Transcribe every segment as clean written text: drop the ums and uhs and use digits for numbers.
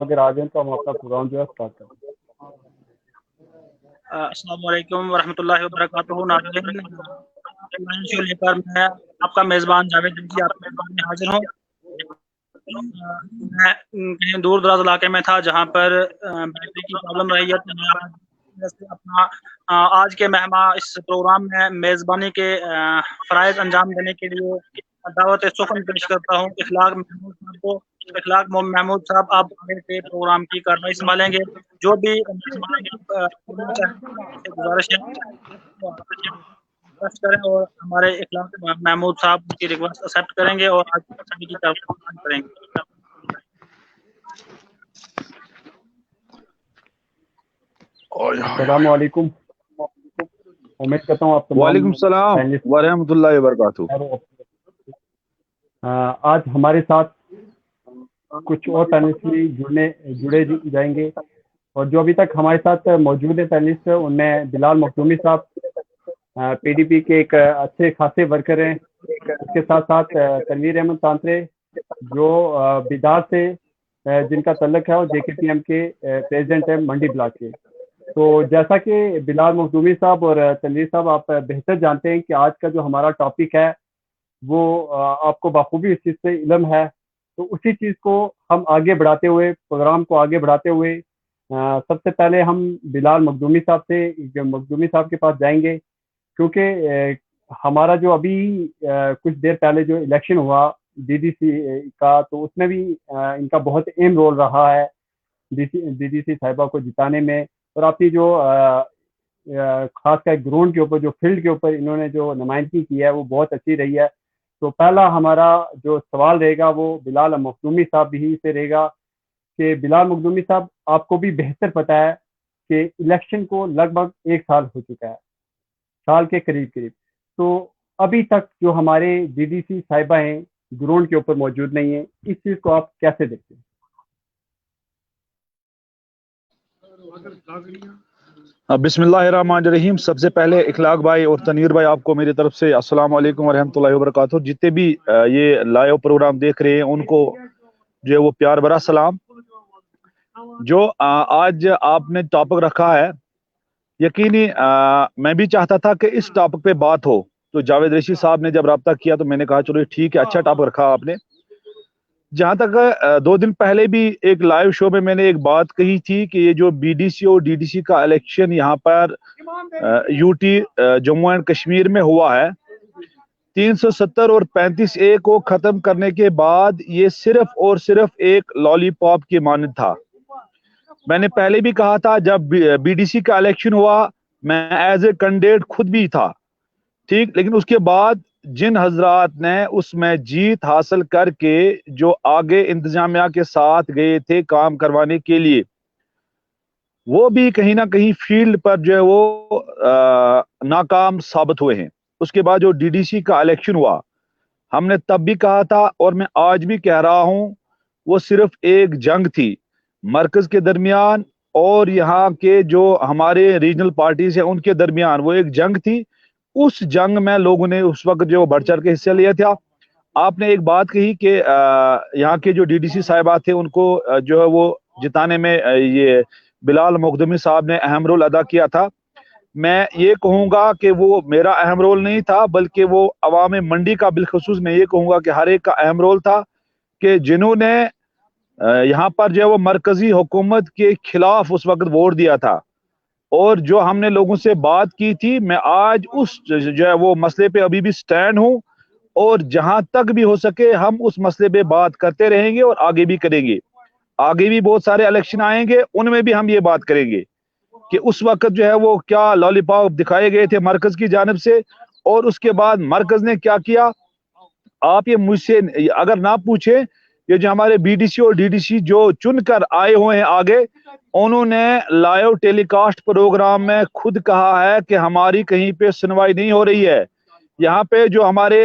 अगर आ जाएं तो हम अपना प्रोग्राम जो है स्टार्ट करें। अस्सलाम वालेकुम वरहमतुल्लाहि वबरकातुहू। नाज़रीन, लंच को लेकर मैं आपका मेज़बान जावेद जी आपके खिदमत में हाज़िर हूँ। मैं कहीं दूर-दराज़ इलाके में था जहाँ पर बैटरी की प्रॉब्लम रही है, तो मैं आज जैसे अपना आज के इस प्रोग्राम में मेज़बानी के फ़राइज़ अंजाम देने के लिए दावत-ए-सुख़न पेश करता हूँ इख़लाक़ महमूद साहब को। इख़लाक़ महमूद साहब, आप आगे से प्रोग्राम की कार्रवाई सँभालेंगे। जो भी मेज़बान बोलना चाहेंगे, आपसे गुज़ारिश है वो रिक्वेस्ट करें और हमारे इख़लाक़ महमूद साहब उनकी रिक्वेस्ट एक्सेप्ट करेंगे और आगे की कार्रवाई करेंगे। अस्सलामु अलैकुम। उम्मीद करता हूँ आप तमाम वालेकुम सलाम पैनलिस्ट वरहमतुल्लाहि वबरकातुहू। आज हमारे साथ कुछ और पैनलिस्ट भी जुड़े जाएंगे और जो अभी तक हमारे साथ मौजूद है पैनलिस्ट, उनमें बिलाल मखदूमी साहब पीडीपी के एक अच्छे खासे वर्कर हैं। इसके साथ साथ तनवीर अहमद तांत्रे जो बिदार से जिनका तल्लक है और जेकेपीएम के प्रेसिडेंट है मंडी ब्लॉक के। तो जैसा कि बिलाल मखदूमी साहब और तनवीर साहब आप बेहतर जानते हैं कि आज का जो हमारा टॉपिक है वो आपको बाखूबी इस चीज़ से इल्म है, तो उसी चीज़ को हम आगे बढ़ाते हुए प्रोग्राम को आगे बढ़ाते हुए सबसे पहले हम बिलाल मखदूमी साहब के पास जाएंगे, क्योंकि हमारा जो अभी कुछ देर पहले जो इलेक्शन हुआ डीडीसी का, तो उसमें भी इनका बहुत अहम रोल रहा है डीडीसी साहिबा को जिताने में। और आपकी जो खासकर ग्राउंड के ऊपर, जो फील्ड के ऊपर इन्होंने जो नुमाइंदगी की है वो बहुत अच्छी रही है। तो पहला हमारा जो सवाल रहेगा वो बिलाल मखदूमी साहब ही से रहेगा कि बिलाल मखदूमी साहब, आपको भी बेहतर पता है कि इलेक्शन को लगभग 1 साल हो चुका है, साल के करीब करीब। तो अभी तक जो हमारे डीडीसी साहिबा हैं ग्राउंड के ऊपर मौजूद नहीं है, इस चीज़ को आप कैसे देखते हैं? बिस्मिल्लाहिर्रहमानिर्रहीम। सबसे पहले इखलाक भाई और तनवीर भाई, आपको मेरी तरफ से अस्सलाम वालेकुम वरहमतुल्लाहि वबरकातुहू। जितने भी ये लाइव प्रोग्राम देख रहे हैं उनको जो है वो प्यार भरा सलाम। जो आज आपने टॉपिक रखा है, यकीनी मैं भी चाहता था कि इस टॉपिक पे बात हो। तो जावेद रशीद साहब ने जब रब्ता किया तो मैंने कहा चलो ठीक है, अच्छा टॉपिक रखा आपने। जहां तक 2 दिन पहले भी एक लाइव शो में मैंने एक बात कही थी कि ये जो बीडीसी और डीडीसी का इलेक्शन यहाँ पर यूटी जम्मू एंड कश्मीर में हुआ है, 370 और 35A को खत्म करने के बाद ये सिर्फ और सिर्फ एक लॉलीपॉप की मानद था। मैंने पहले भी कहा था जब बीडीसी का इलेक्शन हुआ, मैं एज ए कैंडिडेट खुद भी था, ठीक। लेकिन उसके बाद जिन हजरात ने उसमें जीत हासिल करके जो आगे इंतजामिया के साथ गए थे काम करवाने के लिए, वो भी कहीं ना कहीं फील्ड पर जो है वो नाकाम साबित हुए हैं। उसके बाद जो डीडीसी का इलेक्शन हुआ, हमने तब भी कहा था और मैं आज भी कह रहा हूं, वो सिर्फ एक जंग थी मरकज के दरमियान और यहाँ के जो हमारे रीजनल पार्टीज हैं उनके दरमियान। वो एक जंग थी। उस जंग में लोगों ने उस वक्त जो बढ़ चढ़ के हिस्सा लिया था। आपने एक बात कही कि यहाँ के जो डीडीसी साहिबा थे उनको जो है वो जिताने में ये बिलाल मखदूमी साहब ने अहम रोल अदा किया था। मैं ये कहूंगा कि वो मेरा अहम रोल नहीं था, बल्कि वो अवाम मंडी का बिलखसूस मैं ये कहूंगा कि हर एक का अहम रोल था कि जिन्होंने यहाँ पर जो है वो मरकजी हुकूमत के खिलाफ उस वक्त वोट दिया था। और जो हमने लोगों से बात की थी, मैं आज उस जो है वो मसले पे अभी भी स्टैंड हूँ और जहां तक भी हो सके हम उस मसले पे बात करते रहेंगे और आगे भी करेंगे। आगे भी बहुत सारे इलेक्शन आएंगे, उनमें भी हम ये बात करेंगे कि उस वक्त जो है वो क्या लॉलीपॉप दिखाए गए थे मरकज की जानिब से और उसके बाद मरकज ने क्या किया। आप ये मुझसे अगर ना पूछे, ये जो हमारे बीडीसी और डीडीसी जो चुनकर आए हुए हैं आगे, उन्होंने लाइव टेलीकास्ट प्रोग्राम में खुद कहा है कि हमारी कहीं पे सुनवाई नहीं हो रही है। यहाँ पे जो हमारे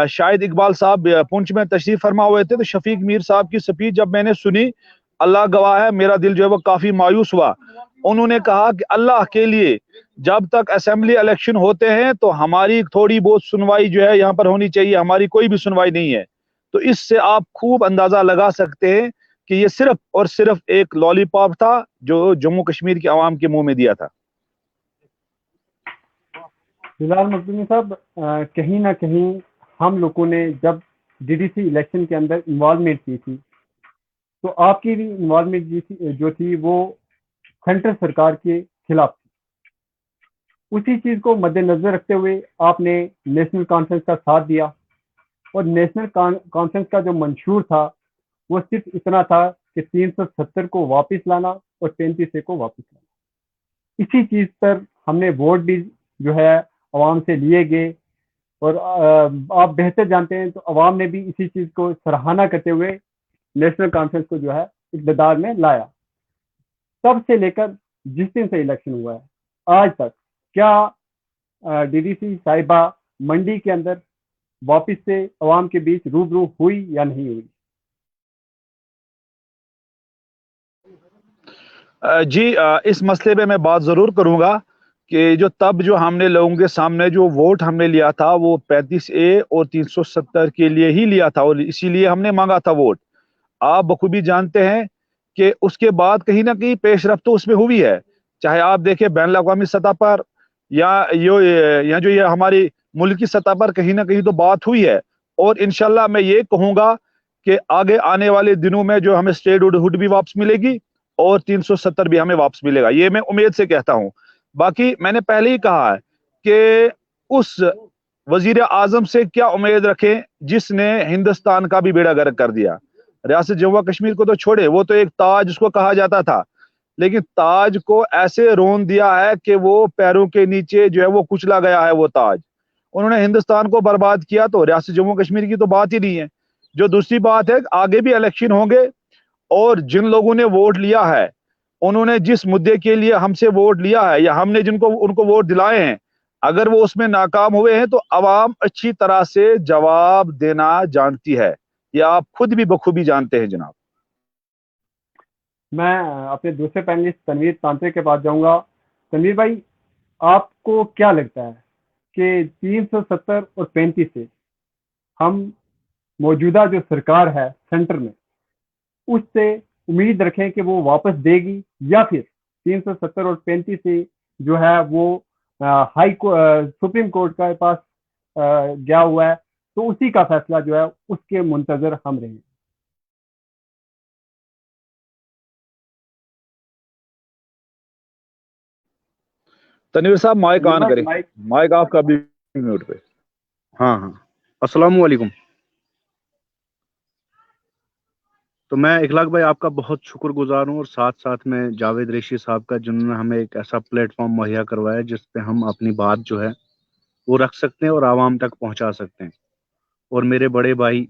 शाहिद इकबाल साहब पुंछ में तशरीफ फरमा हुए थे, तो शफीक मीर साहब की स्पीच जब मैंने सुनी, अल्लाह गवाह है मेरा दिल जो है वो काफी मायूस हुआ। उन्होंने कहा कि अल्लाह के लिए जब तक असेंबली इलेक्शन होते हैं तो हमारी थोड़ी बहुत सुनवाई जो है यहाँ पर होनी चाहिए, हमारी कोई भी सुनवाई नहीं है। तो इससे आप खूब अंदाजा लगा सकते हैं कि ये सिर्फ और सिर्फ एक लॉलीपॉप था जो जम्मू कश्मीर की आवाम के मुंह में दिया था। बिलाल मखदूमी साहब, कहीं ना कहीं हम लोगों ने जब डीडीसी इलेक्शन के अंदर इन्वॉल्वमेंट की थी, तो आपकी भी इन्वॉल्वमेंट जो थी वो सेंट्रल सरकार के खिलाफ थी। उसी चीज को मद्देनजर रखते हुए आपने नेशनल कॉन्फ्रेंस का साथ दिया, और नेशनल कॉन्फ्रेंस का जो मंशूर था वो सिर्फ इतना था कि 370 को वापस लाना और 35 को वापस लाना। इसी चीज पर हमने वोट भी जो है अवाम से लिए गए, और आप बेहतर जानते हैं तो अवाम ने भी इसी चीज को सराहना करते हुए नेशनल कॉन्फ्रेंस को जो है इक़्तिदार में लाया। तब से लेकर जिस दिन से इलेक्शन हुआ है आज तक, क्या डीडीसी साहिबा मंडी के अंदर वापस से अवाम के बीच रूबरू हुई या नहीं हुई? जी, इस मसले पे मैं बात जरूर करूंगा कि जो हमने लोगों के सामने जो वोट हमने लिया था वो 35A और 370 के लिए ही लिया था, और इसीलिए हमने मांगा था वोट। आप बखूबी जानते हैं कि उसके बाद कहीं ना कहीं पेशरफ्त तो उसमें हुई है, चाहे आप देखें बैन अवी सतह पर या जो ये हमारी मुल्क की सतह पर कहीं ना कहीं तो बात हुई है। और इंशाल्लाह मैं ये कहूंगा कि आगे आने वाले दिनों में जो हमें स्टेटहुड भी वापस मिलेगी और 370 भी हमें वापस मिलेगा, ये मैं उम्मीद से कहता हूं। बाकी मैंने पहले ही कहा है कि उस वजीर आजम से क्या उम्मीद रखें जिसने हिंदुस्तान का भी बेड़ा गर्क कर दिया। रियासत जम्मू कश्मीर को तो छोड़े, वो तो एक ताज उसको कहा जाता था, लेकिन ताज को ऐसे रोन दिया है कि वो पैरों के नीचे जो है वो कुचला गया है वो ताज। उन्होंने हिंदुस्तान को बर्बाद किया, तो रियासत जम्मू कश्मीर की तो बात ही नहीं है। जो दूसरी बात है, आगे भी इलेक्शन होंगे और जिन लोगों ने वोट लिया है, उन्होंने जिस मुद्दे के लिए हमसे वोट लिया है या हमने जिनको उनको वोट दिलाए हैं, अगर वो उसमें नाकाम हुए हैं तो अवाम अच्छी तरह से जवाब देना जानती है। ये आप खुद भी बखूबी जानते हैं जनाब। मैं अपने दूसरे पैनलिस्ट तनवीर तांत्रे के पास जाऊंगा। तनवीर भाई, आपको क्या लगता है कि 370 और 35 से हम मौजूदा जो सरकार है सेंटर में, उससे उम्मीद रखें कि वो वापस देगी, या फिर 370 और 35 से जो है वो सुप्रीम कोर्ट के पास गया हुआ है, तो उसी का फैसला जो है उसके मुंतजर हम रहें? तनवीर साहब माइक ऑन करें, माइक आपका भी म्यूट पे। हाँ हाँ, अस्सलाम वालेकुम। तो मैं इखलाक भाई आपका बहुत शुक्रगुजार हूँ, और साथ साथ में जावेद रेशी साहब का, जिन्होंने हमें एक ऐसा प्लेटफॉर्म मुहैया करवाया जिस पे हम अपनी बात जो है वो रख सकते हैं और आवाम तक पहुंचा सकते हैं। और मेरे बड़े भाई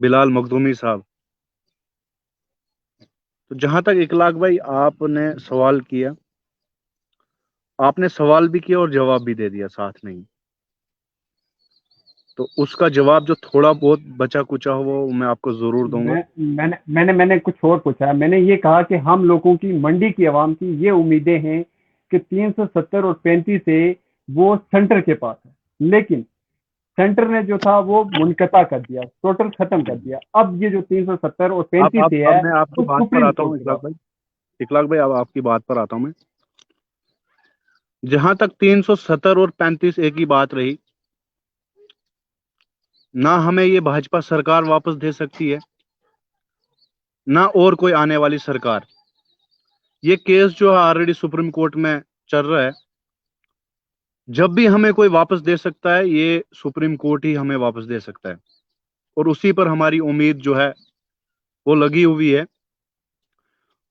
बिलाल मखदूमी साहब, तो जहां तक इखलाक भाई आपने सवाल किया, आपने सवाल भी किया और जवाब भी दे दिया साथ में ही। तो उसका जवाब जो थोड़ा बहुत बचा कुचा हो वो मैं आपको जरूर दूंगा। मैंने कुछ और पूछा है। मैंने ये कहा कि हम लोगों की, मंडी की आवाम की ये उम्मीदें हैं कि 370 और 35 से वो सेंटर के पास है, लेकिन सेंटर ने जो था वो मुनक़ता कर दिया, टोटल खत्म कर दिया। अब ये जो 370 और 35 से है, मैं आपकी बात पर आता हूँ इखलाक भाई, अब आपकी बात पर आता हूँ मैं। जहां तक 370 और 35A की बात रही, ना हमें ये भाजपा सरकार वापस दे सकती है, ना और कोई आने वाली सरकार। ये केस जो है ऑलरेडी सुप्रीम कोर्ट में चल रहा है। जब भी हमें कोई वापस दे सकता है, ये सुप्रीम कोर्ट ही हमें वापस दे सकता है, और उसी पर हमारी उम्मीद जो है वो लगी हुई है।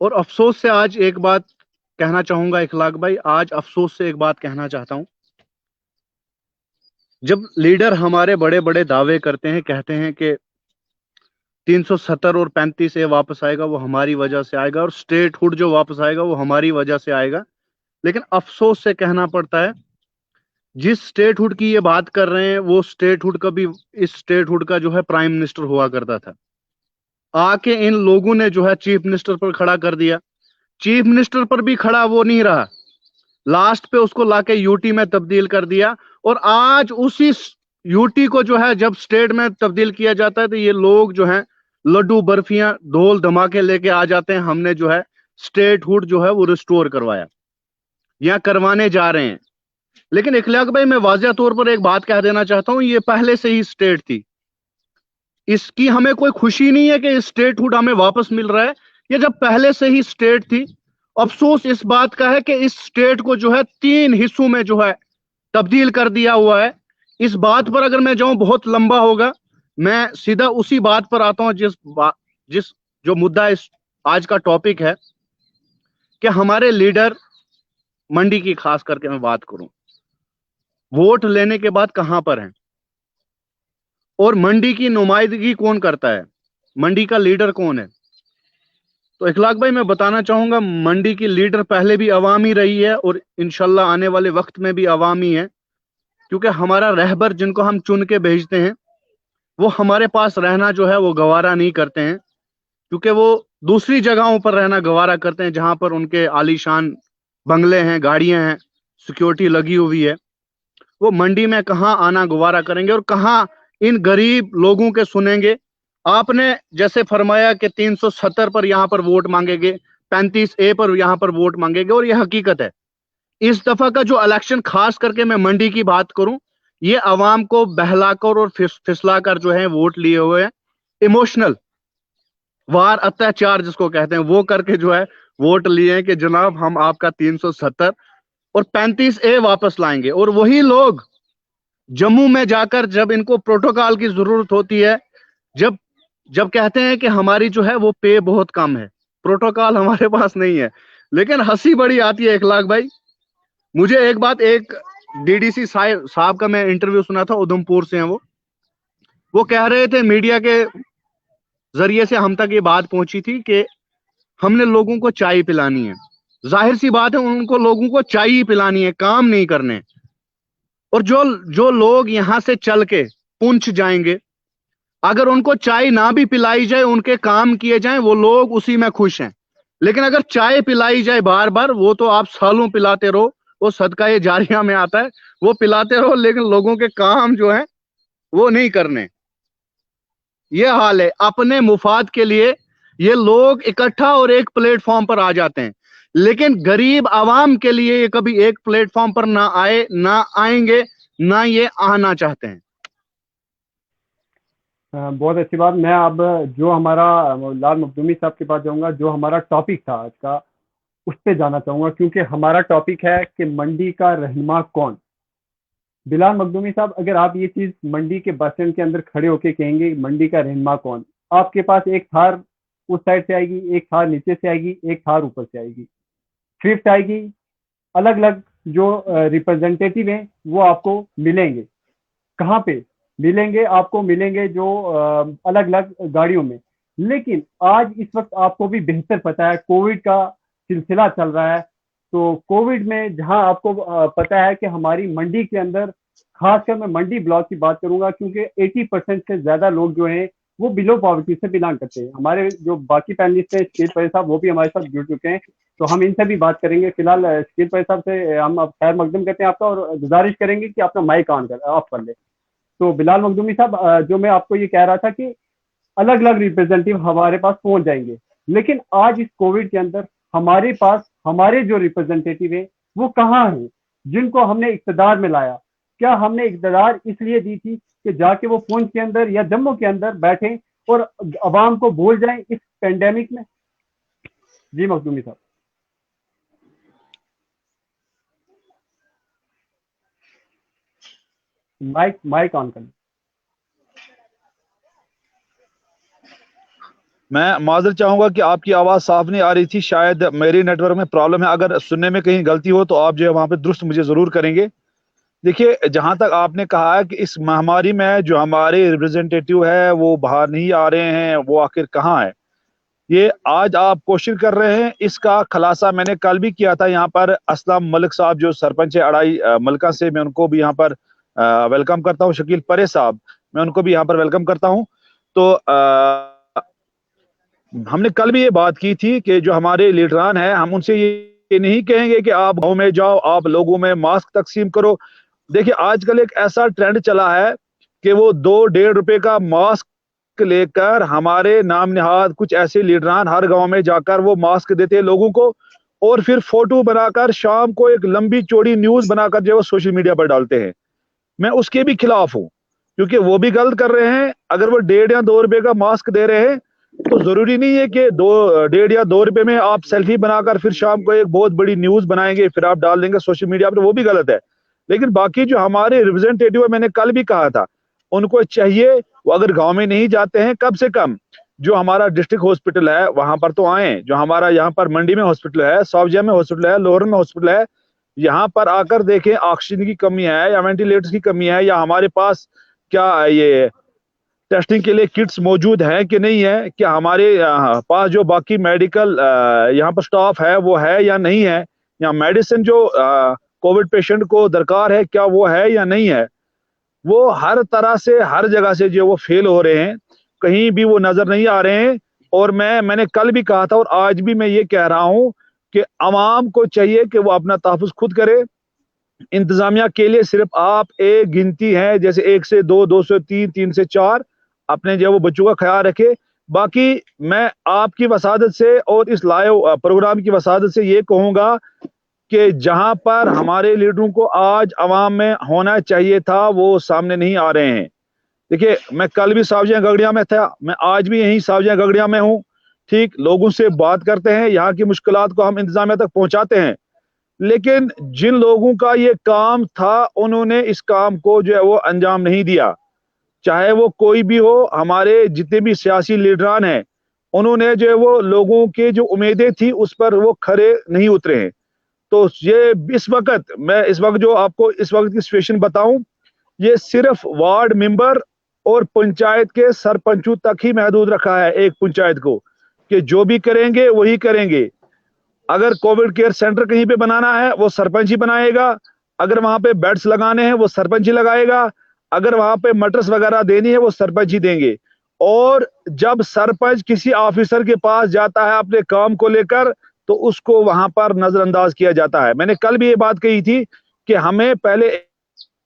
और अफसोस से आज एक बात कहना चाहूंगा इखलाक भाई, आज अफसोस से एक बात कहना चाहता हूं। जब लीडर हमारे बड़े बड़े दावे करते हैं, कहते हैं कि 370 और 35A वापस आएगा, वो हमारी वजह से आएगा, और स्टेटहुड जो वापस आएगा वो हमारी वजह से आएगा, लेकिन अफसोस से कहना पड़ता है जिस स्टेटहुड की ये बात कर रहे हैं वो स्टेटहुड का भी, इस स्टेटहुड का जो है प्राइम मिनिस्टर हुआ करता था। आके इन लोगों ने जो है चीफ मिनिस्टर पर खड़ा कर दिया। चीफ मिनिस्टर पर भी खड़ा वो नहीं रहा, लास्ट पे उसको लाके यूटी में तब्दील कर दिया। और आज उसी यूटी को जो है जब स्टेट में तब्दील किया जाता है तो ये लोग जो हैं लड्डू बर्फियां ढोल धमाके लेके आ जाते हैं, हमने जो है स्टेटहुड जो है वो रिस्टोर करवाया या करवाने जा रहे हैं। लेकिन इखलाक भाई, मैं वाज़िया तौर पर एक बात कह देना चाहता हूं, ये पहले से ही स्टेट थी, इसकी हमें कोई खुशी नहीं है कि स्टेटहुड हमें वापस मिल रहा है, ये जब पहले से ही स्टेट थी। अफसोस इस बात का है कि इस स्टेट को जो है 3 हिस्सों में जो है तब्दील कर दिया हुआ है। इस बात पर अगर मैं जाऊं बहुत लंबा होगा, मैं सीधा उसी बात पर आता हूं जिस जो मुद्दा इस आज का टॉपिक है कि हमारे लीडर, मंडी की खास करके मैं बात करूं, वोट लेने के बाद कहां पर हैं और मंडी की नुमाइंदगी कौन करता है, मंडी का लीडर कौन है। तो इखलाक भाई, मैं बताना चाहूंगा, मंडी की लीडर पहले भी अवामी रही है और इंशाल्लाह आने वाले वक्त में भी अवामी है, क्योंकि हमारा रहबर जिनको हम चुन के भेजते हैं वो हमारे पास रहना जो है वो गवारा नहीं करते हैं, क्योंकि वो दूसरी जगहों पर रहना गवारा करते हैं जहां पर उनके आलीशान बंगले हैं, गाड़ियां हैं, सिक्योरिटी लगी हुई है। वो मंडी में कहाँ आना गवारा करेंगे और कहाँ इन गरीब लोगों के सुनेंगे। आपने जैसे फरमाया कि 370 पर यहां पर वोट मांगेंगे, 35A पर यहां पर वोट मांगेंगे, और यह हकीकत है। इस दफा का जो इलेक्शन, खास करके मैं मंडी की बात करूं, ये अवाम को बहलाकर और फिसलाकर जो है वोट लिए हुए हैं, इमोशनल वार अत्याचार जिसको कहते हैं वो करके जो है वोट लिए हैं कि जनाब हम आपका 370 और 35A वापस लाएंगे। और वही लोग जम्मू में जाकर जब इनको प्रोटोकॉल की जरूरत होती है, जब जब कहते हैं कि हमारी जो है वो पे बहुत कम है, प्रोटोकॉल हमारे पास नहीं है। लेकिन हंसी बड़ी आती है इखलाक भाई, मुझे एक बात, एक डीडीसी साहब का मैं इंटरव्यू सुना था, उधमपुर से हैं वो कह रहे थे, मीडिया के जरिए से हम तक ये बात पहुंची थी कि हमने लोगों को चाय पिलानी है। जाहिर सी बात है, उनको लोगों को चाय ही पिलानी है, काम नहीं करने। और जो लोग यहां से चल के पुंछ जाएंगे, अगर उनको चाय ना भी पिलाई जाए, उनके काम किए जाएं, वो लोग उसी में खुश हैं। लेकिन अगर चाय पिलाई जाए बार बार, वो तो आप सालों पिलाते रहो, वो सदका ये जारिया में आता है, वो पिलाते रहो, लेकिन लोगों के काम जो है वो नहीं करने। ये हाल है। अपने मुफाद के लिए ये लोग इकट्ठा और एक प्लेटफॉर्म पर आ जाते हैं, लेकिन गरीब आवाम के लिए ये कभी एक प्लेटफॉर्म पर ना आए, ना आएंगे, ना ये आना चाहते हैं। बहुत अच्छी बात। मैं अब जो हमारा लाल मखदूमी साहब के पास जाऊंगा, जो हमारा टॉपिक था आज का, उस पे जाना चाहूंगा, क्योंकि हमारा टॉपिक है कि मंडी का रहनुमा कौन। बिलाल मखदूमी साहब, अगर आप ये चीज मंडी के बस स्टैंड के अंदर खड़े होके कहेंगे मंडी का रहनुमा कौन, आपके पास एक थार उस साइड से आएगी, एक थार नीचे से आएगी, एक थार ऊपर से आएगी, स्विफ्ट आएगी, अलग अलग जो रिप्रेजेंटेटिव हैं वो आपको मिलेंगे। कहाँ पे मिलेंगे? आपको मिलेंगे जो अलग अलग गाड़ियों में। लेकिन आज इस वक्त आपको भी बेहतर पता है, कोविड का सिलसिला चल रहा है, तो कोविड में जहां आपको पता है कि हमारी मंडी के अंदर, खासकर मैं मंडी ब्लॉक की बात करूंगा, क्योंकि 80% से ज्यादा लोग जो हैं वो बिलो पॉवर्टी से बिलोंग करते हैं। हमारे जो बाकी पैनलिस्ट हैं, शकील परवेज साहब, वो भी हमारे साथ जुड़ चुके हैं, तो हम इनसे भी बात करेंगे। फिलहाल शकील परवेज साहब से हम अब खैर मकदम करते हैं आपका, और गुजारिश करेंगे कि अपना माइक ऑफ कर ले। तो बिलाल मखदूमी साहब, जो मैं आपको ये कह रहा था कि अलग अलग रिप्रेजेंटेटिव हमारे पास पहुंच जाएंगे, लेकिन आज इस कोविड के अंदर हमारे पास हमारे जो रिप्रेजेंटेटिव हैं वो कहाँ हैं, जिनको हमने इक़्तिदार में लाया? क्या हमने इक़्तिदार इसलिए दी थी कि जाके वो पुंछ के अंदर या जम्मू के अंदर बैठे और अवाम को भूल जाएं इस पेंडेमिक में? जी मखदूमी साहब। माइक ऑन करें। मैं माजर चाहूंगा कि आपकी आवाज साफ नहीं आ रही थी, शायद मेरी नेटवर्क में प्रॉब्लम है। अगर सुनने में कहीं गलती हो तो आप जो है वहां पे दुरुस्त मुझे जरूर करेंगे। देखिए, जहां तक आपने कहा है कि इस महामारी में जो हमारे रिप्रेजेंटेटिव है वो बाहर नहीं आ रहे हैं, वो आखिर कहाँ है, ये आज आप क्वेश्चन कर रहे हैं। इसका खुलासा मैंने कल भी किया था। यहाँ पर असलम मलिक साहब जो सरपंच है अड़ाई मलका से, मैं उनको भी यहाँ पर वेलकम करता हूँ। शकील परवेज साहब, मैं उनको भी यहाँ पर वेलकम करता हूँ। तो हमने कल भी ये बात की थी कि जो हमारे लीडरान हैं, हम उनसे ये नहीं कहेंगे कि आप गांव में जाओ, आप लोगों में मास्क तकसीम करो। देखिए, आजकल एक ऐसा ट्रेंड चला है कि वो 2-1.5 रुपए का मास्क मास्क लेकर हमारे नाम निहाद कुछ ऐसे लीडरान हर गांव में जाकर वो मास्क देते हैं लोगों को और फिर फोटो बनाकर शाम को एक लंबी चौड़ी न्यूज बनाकर जो है वो सोशल मीडिया पर डालते हैं। मैं उसके भी खिलाफ हूँ क्योंकि वो भी गलत कर रहे हैं। अगर वो 1.5 या 2 रुपए का मास्क दे रहे हैं तो जरूरी नहीं है कि 1.5 या 2 रुपए में आप सेल्फी बनाकर फिर शाम को एक बहुत बड़ी न्यूज बनाएंगे फिर आप डाल देंगे सोशल मीडिया पर, वो भी गलत है। लेकिन बाकी जो हमारे रिप्रेजेंटेटिव है, मैंने कल भी कहा था, उनको चाहिए वो अगर गांव में नहीं जाते हैं कम से कम जो हमारा डिस्ट्रिक्ट हॉस्पिटल है वहां पर तो आए, जो हमारा यहाँ पर मंडी में हॉस्पिटल है, सौजिया में हॉस्पिटल है, लोहर में हॉस्पिटल है, यहाँ पर आकर देखें ऑक्सीजन की कमी है या वेंटिलेटर्स की कमी है या हमारे पास क्या ये टेस्टिंग के लिए किट्स मौजूद है कि नहीं है, क्या हमारे पास जो बाकी मेडिकल यहाँ पर स्टाफ है वो है या नहीं है, या मेडिसिन जो कोविड पेशेंट को दरकार है क्या वो है या नहीं है। वो हर तरह से हर जगह से जो वो फेल हो रहे हैं, कहीं भी वो नजर नहीं आ रहे हैं। और मैंने कल भी कहा था और आज भी मैं ये कह रहा हूं कि अवाम को चाहिए कि वो अपना तहफ़्फ़ुज़ खुद करे। इंतजामिया के लिए सिर्फ आप एक गिनती है, जैसे 1 से 2, 2 से 3, 3 से 4 अपने जो वो बच्चों का ख्याल रखे। बाकी मैं आपकी वसादत से और इस लाइव प्रोग्राम की वसादत से ये कहूंगा कि जहां पर हमारे लीडरों को आज अवाम में होना चाहिए था वो सामने नहीं आ रहे हैं। देखिए, मैं कल भी सावजिया गगड़िया में था, मैं आज भी यहीं सावजिया गगड़िया में हूँ। ठीक, लोगों से बात करते हैं, यहाँ की मुश्किलात को हम इंतजामिया तक पहुंचाते हैं, लेकिन जिन लोगों का ये काम था उन्होंने इस काम को जो है वो अंजाम नहीं दिया। चाहे वो कोई भी हो, हमारे जितने भी सियासी लीडरान हैं उन्होंने जो है वो लोगों के जो उम्मीदें थी उस पर वो खरे नहीं उतरे हैं। तो ये इस वक्त जो आपको इस वक्त की सिचुएशन बताऊं, ये सिर्फ वार्ड मेंबर और पंचायत के सरपंचों तक ही महदूद रखा है एक पंचायत को, कि जो भी करेंगे वही करेंगे। अगर कोविड केयर सेंटर कहीं पे बनाना है वो सरपंच ही बनाएगा, अगर वहां पे बेड्स लगाने हैं वो सरपंच ही लगाएगा, अगर वहां पे मटर्स वगैरह देनी है वो सरपंच ही देंगे। और जब सरपंच किसी ऑफिसर के पास जाता है अपने काम को लेकर तो उसको वहां पर नजरअंदाज किया जाता है। मैंने कल भी ये बात कही थी कि हमें पहले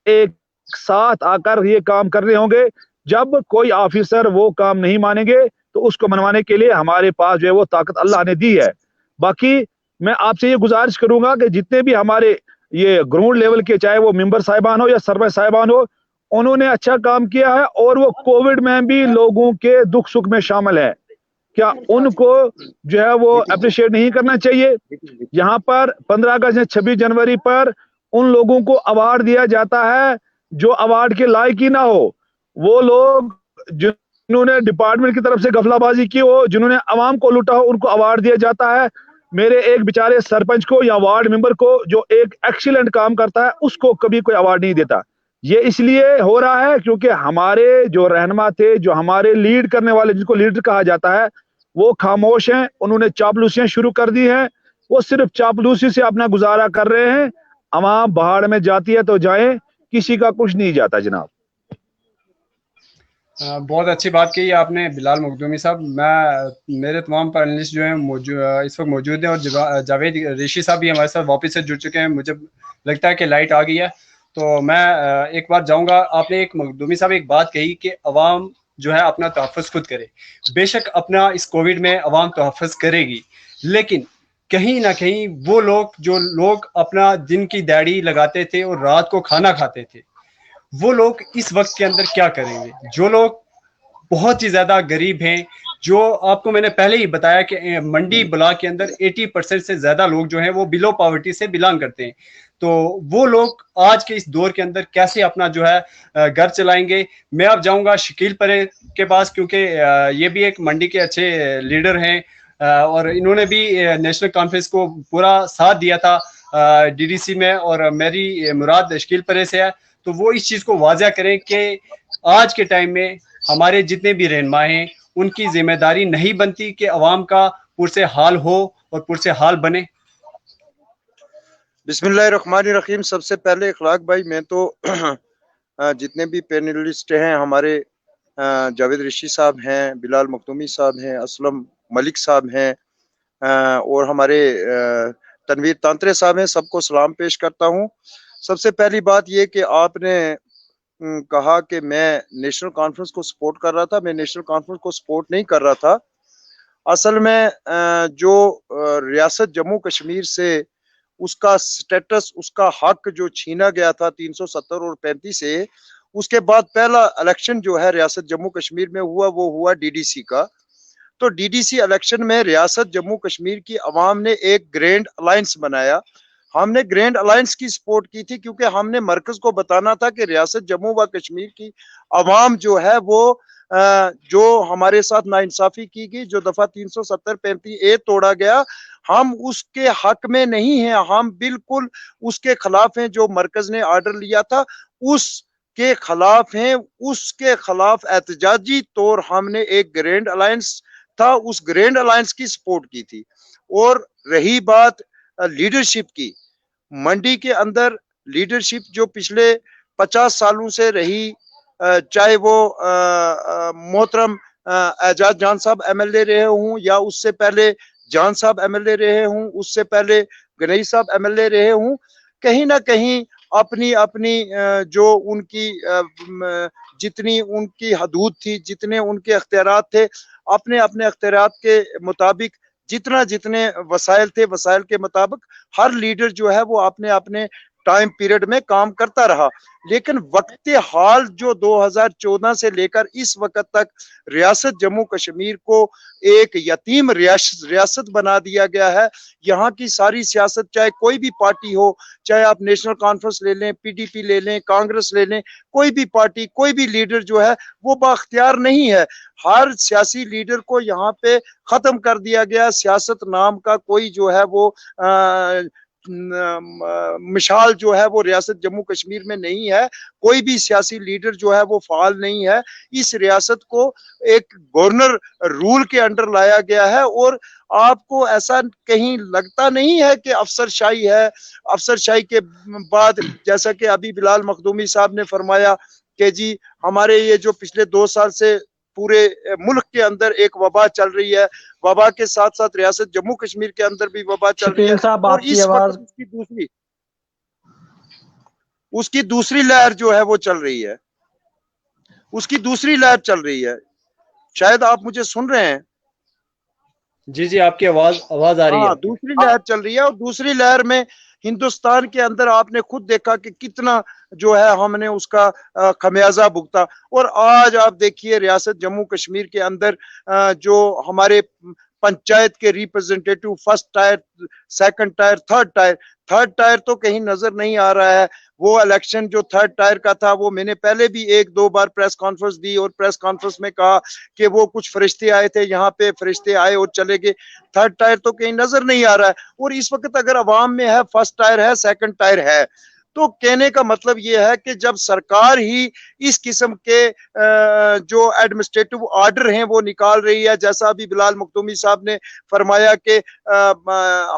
एक साथ आकर ये काम करने होंगे। जब कोई ऑफिसर वो काम नहीं मानेंगे तो उसको मनवाने के लिए हमारे पास जो है वो ताकत अल्लाह ने दी है। बाकी मैं आपसे ये गुजारिश करूंगा कि जितने भी हमारे ये ग्राउंड लेवल के, चाहे वो मेंबर साहिबान हो या सरपंच साहिबान हो, उन्होंने अच्छा काम किया है और वो कोविड में भी लोगों के दुख सुख में शामिल है। क्या उनको जो है वो अप्रिशिएट नहीं करना चाहिए? यहाँ पर 15 अगस्त या 26 जनवरी पर उन लोगों को अवार्ड दिया जाता है जो अवार्ड के लायक ही ना हो। वो लोग जिन्होंने डिपार्टमेंट की तरफ से गफलाबाजी की हो, जिन्होंने अवाम को लूटा हो, उनको अवार्ड दिया जाता है। मेरे एक बेचारे सरपंच को या वार्ड मेंबर को जो एक एक्सीलेंट काम करता है उसको कभी कोई अवार्ड नहीं देता। ये इसलिए हो रहा है क्योंकि हमारे जो रहनुमा थे, जो हमारे लीड करने वाले, जिनको लीडर कहा जाता है, वो खामोश हैं। उन्होंने चापलूसियां शुरू कर दी हैं, वो सिर्फ चापलूसी से अपना गुजारा कर रहे हैं। अवाम बाहर में जाती है तो जाए, किसी का कुछ नहीं जाता जनाब। बहुत अच्छी बात कही आपने बिलाल मखदूमी साहब। मेरे तमाम पैनलिस्ट जो हैं इस वक्त मौजूद हैं और जावेद ऋषि साहब भी हमारे साथ वापस से जुड़ चुके हैं। मुझे लगता है कि लाइट आ गई है, तो मैं एक बार जाऊंगा। आपने एक मखदूमी साहब एक बात कही कि अवाम जो है अपना तहफ़्फ़ुज़ खुद करे। बेशक अपना इस कोविड में अवाम तहफ़्फ़ुज़ करेगी, लेकिन कहीं ना कहीं वो लोग जो लोग अपना दिन की दिहाड़ी लगाते थे और रात को खाना खाते थे, वो लोग इस वक्त के अंदर क्या करेंगे? जो लोग बहुत ही ज्यादा गरीब हैं, जो आपको मैंने पहले ही बताया कि मंडी ब्लॉक के अंदर 80% से ज्यादा लोग जो हैं वो बिलो पॉवर्टी से बिलोंग करते हैं, तो वो लोग आज के इस दौर के अंदर कैसे अपना जो है घर चलाएंगे? मैं अब जाऊंगा शकील परे के पास, क्योंकि ये भी एक मंडी के अच्छे लीडर हैं और इन्होंने भी नेशनल कॉन्फ्रेंस को पूरा साथ दिया था डीडीसी में, और मेरी मुराद शकील परे से है। तो वो इस चीज को वाज़ह करें कि आज के टाइम में हमारे जितने भी रहनुमा हैं उनकी जिम्मेदारी नहीं बनती कि अवाम का पुरसे हाल हो और पुरसे हाल बने। बिस्मिल्लाहिर्रहमानिर्रहीम। सबसे पहले इखलाक भाई, मैं तो जितने भी पैनलिस्ट हैं हमारे, जावेद ऋषि साहब हैं, बिलाल मखदूमी साहब हैं, असलम मलिक साहब हैं और हमारे तनवीर तांत्रे साहब हैं, सबको सलाम पेश करता हूँ। सबसे पहली बात ये कि आपने कहा कि मैं नेशनल कॉन्फ्रेंस को सपोर्ट कर रहा था, मैं नेशनल कॉन्फ्रेंस को सपोर्ट नहीं कर रहा था। असल में जो रियासत जम्मू कश्मीर से उसका स्टेटस, उसका हक जो छीना गया था 370 और 35 से, उसके बाद पहला इलेक्शन जो है रियासत जम्मू कश्मीर में हुआ, वो हुआ डीडीसी का। तो डीडीसी इलेक्शन में रियासत जम्मू कश्मीर की अवाम ने एक ग्रैंड अलायंस बनाया। हमने ग्रैंड अलायंस की सपोर्ट की थी क्योंकि हमने मरकज को बताना था कि रियासत जम्मू व कश्मीर की अवाम जो है वो जो हमारे साथ नाइंसाफी की गई, जो दफा 370-35A तोड़ा गया, हम उसके हक में नहीं हैं, हम बिल्कुल उसके खिलाफ हैं। जो मरकज ने ऑर्डर लिया था उसके खिलाफ हैं, उसके खिलाफ एहतजाजी तौर हमने एक ग्रैंड अलायंस था, उस ग्रैंड अलायंस की सपोर्ट की थी। और रही बात लीडरशिप की, मंडी के अंदर लीडरशिप जो पिछले 50 सालों से रही, चाहे वो मोहतरम एजाज जान साहब एमएलए रहे हों, या उससे पहले जान साहब एमएलए रहे हों, उससे पहले गनई साहब एमएलए रहे हों, कहीं ना कहीं अपनी अपनी जो उनकी जितनी उनकी हदूद थी, जितने उनके अख्तियारात थे, अपने अपने अख्तियारात के मुताबिक जितना जितने वसाइल थे, वसाइल के मुताबिक हर लीडर जो है वो अपने अपने टाइम पीरियड में काम करता रहा। लेकिन वक्त हाल जो 2014 से लेकर इस वक्त तक रियासत जम्मू कश्मीर को एक यतीम रियासत बना दिया गया है। यहाँ की सारी सियासत, चाहे कोई भी पार्टी हो, चाहे आप नेशनल कॉन्फ्रेंस ले लें, पीडीपी ले लें, कांग्रेस ले लें, कोई भी पार्टी, कोई भी लीडर जो है वो बाख्तियार नहीं है। हर सियासी लीडर को यहाँ पे खत्म कर दिया गया। सियासत नाम का कोई जो है वो मिसाल जो है वो रियासत जम्मू कश्मीर में नहीं है। कोई भी सियासी लीडर जो है वो फाल नहीं है। इस रियासत को एक गवर्नर रूल के अंडर लाया गया है। और आपको ऐसा कहीं लगता नहीं है कि अफसरशाही है। अफसरशाही के बाद, जैसा कि अभी बिलाल मखदूमी साहब ने फरमाया कि जी हमारे ये जो पिछले 2 साल से पूरे मुल्क के अंदर एक वबा चल रही है, वबा के साथ साथ रियासत जम्मू कश्मीर के अंदर भी वबा चल रही है, और इस वक्त उसकी दूसरी लहर जो है वो चल रही है, उसकी दूसरी लहर चल रही है। शायद आप मुझे सुन रहे हैं? जी जी, आपकी आवाज आ रही है। दूसरी लहर चल रही है, और दूसरी लहर में हिंदुस्तान के अंदर आपने खुद देखा कि कितना जो है हमने उसका खमियाजा भुगता। और आज आप देखिए रियासत जम्मू कश्मीर के अंदर जो हमारे पंचायत के representative, first tier, second tier, third tier तो कहीं नजर नहीं आ रहा है। वो इलेक्शन जो थर्ड टायर का था, वो मैंने पहले भी 1-2 बार प्रेस कॉन्फ्रेंस दी और प्रेस कॉन्फ्रेंस में कहा कि वो कुछ फरिश्ते आए थे, यहाँ पे फरिश्ते आए और चले गए। थर्ड टायर तो कहीं नजर नहीं आ रहा है। और इस वक्त अगर अवाम में है, फर्स्ट टायर है, सेकंड टायर है, तो कहने का मतलब ये है कि जब सरकार ही इस किस्म के जो एडमिनिस्ट्रेटिव ऑर्डर हैं वो निकाल रही है, जैसा अभी बिलाल मखदूमी साहब ने फरमाया कि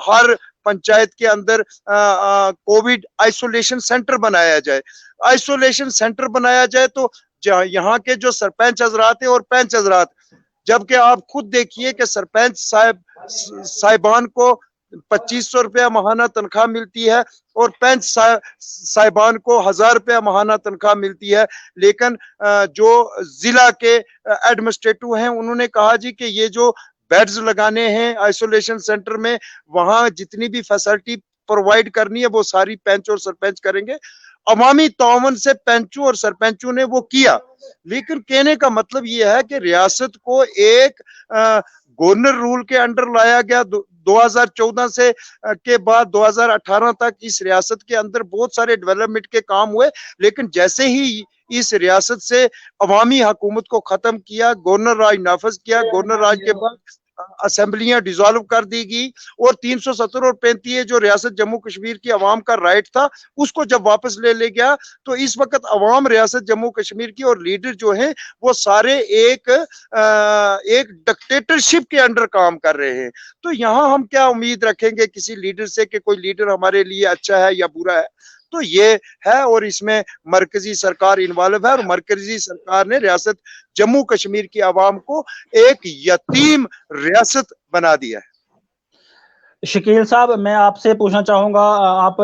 हर पंचायत के अंदर कोविड आइसोलेशन सेंटर बनाया जाए, आइसोलेशन सेंटर बनाया जाए, तो यहाँ के जो सरपंच हजरात है और पंच हजरात, जबकि आप खुद देखिए कि सरपंच साहिबान को 2500 रुपया महाना तनख्वाह मिलती है और पंच साहिबान को 1000 रुपया महाना तनख्वाह मिलती है। लेकिन जो जिला के एडमिनिस्ट्रेटिव हैं उन्होंने कहा जी कि ये जो बेड्स लगाने हैं आइसोलेशन सेंटर में, वहां जितनी भी फैसिलिटी प्रोवाइड करनी है वो सारी पंच और सरपंच करेंगे। अवामी ताउन से पंचों और सरपंचों ने वो किया। लेकिन कहने का मतलब ये है कि रियासत को एक गवर्नर रूल के अंडर लाया गया। 2014 से के बाद 2018 तक इस रियासत के अंदर बहुत सारे डेवलपमेंट के काम हुए, लेकिन जैसे ही इस रियासत से अवामी हुकूमत को खत्म किया, गवर्नर राज नाफज किया, गवर्नर राज के बाद असेंबलियां डिसॉल्व कर दी गई, और 370 और 35 जो रियासत जम्मू कश्मीर की अवाम का राइट था उसको जब वापस ले गया, तो इस वक्त अवाम रियासत जम्मू कश्मीर की और लीडर जो हैं वो सारे एक डिक्टेटरशिप के अंडर काम कर रहे हैं। तो यहाँ हम क्या उम्मीद रखेंगे किसी लीडर से कि कोई लीडर हमारे लिए अच्छा है या बुरा है? तो ये है, और इसमें मरकजी सरकार इन्वॉल्व है, और मरकजी सरकार ने रियासत जम्मू कश्मीर की आवाम को एक यतीम रियासत बना दिया है। शकील साहब, मैं आपसे पूछना चाहूँगा, आप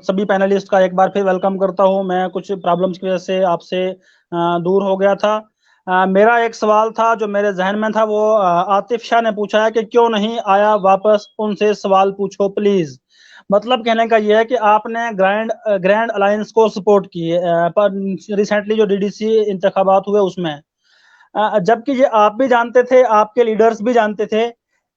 सभी पैनलिस्ट का एक बार फिर वेलकम करता हूँ। मैं कुछ प्रॉब्लम्स की वजह से आपसे दूर हो गया था। मेरा एक सवाल था जो मेरे ज़हन में था, वो आतिफ शाह ने पूछा है कि क्यों नहीं आया वापस, उनसे सवाल पूछो प्लीज़। मतलब कहने का ये है कि आपने ग्रैंड अलायंस को सपोर्ट किए पर रिसेंटली जो डीडीसी इंतखाबात हुए उसमें। जबकि ये आप भी जानते थे, आपके लीडर्स भी जानते थे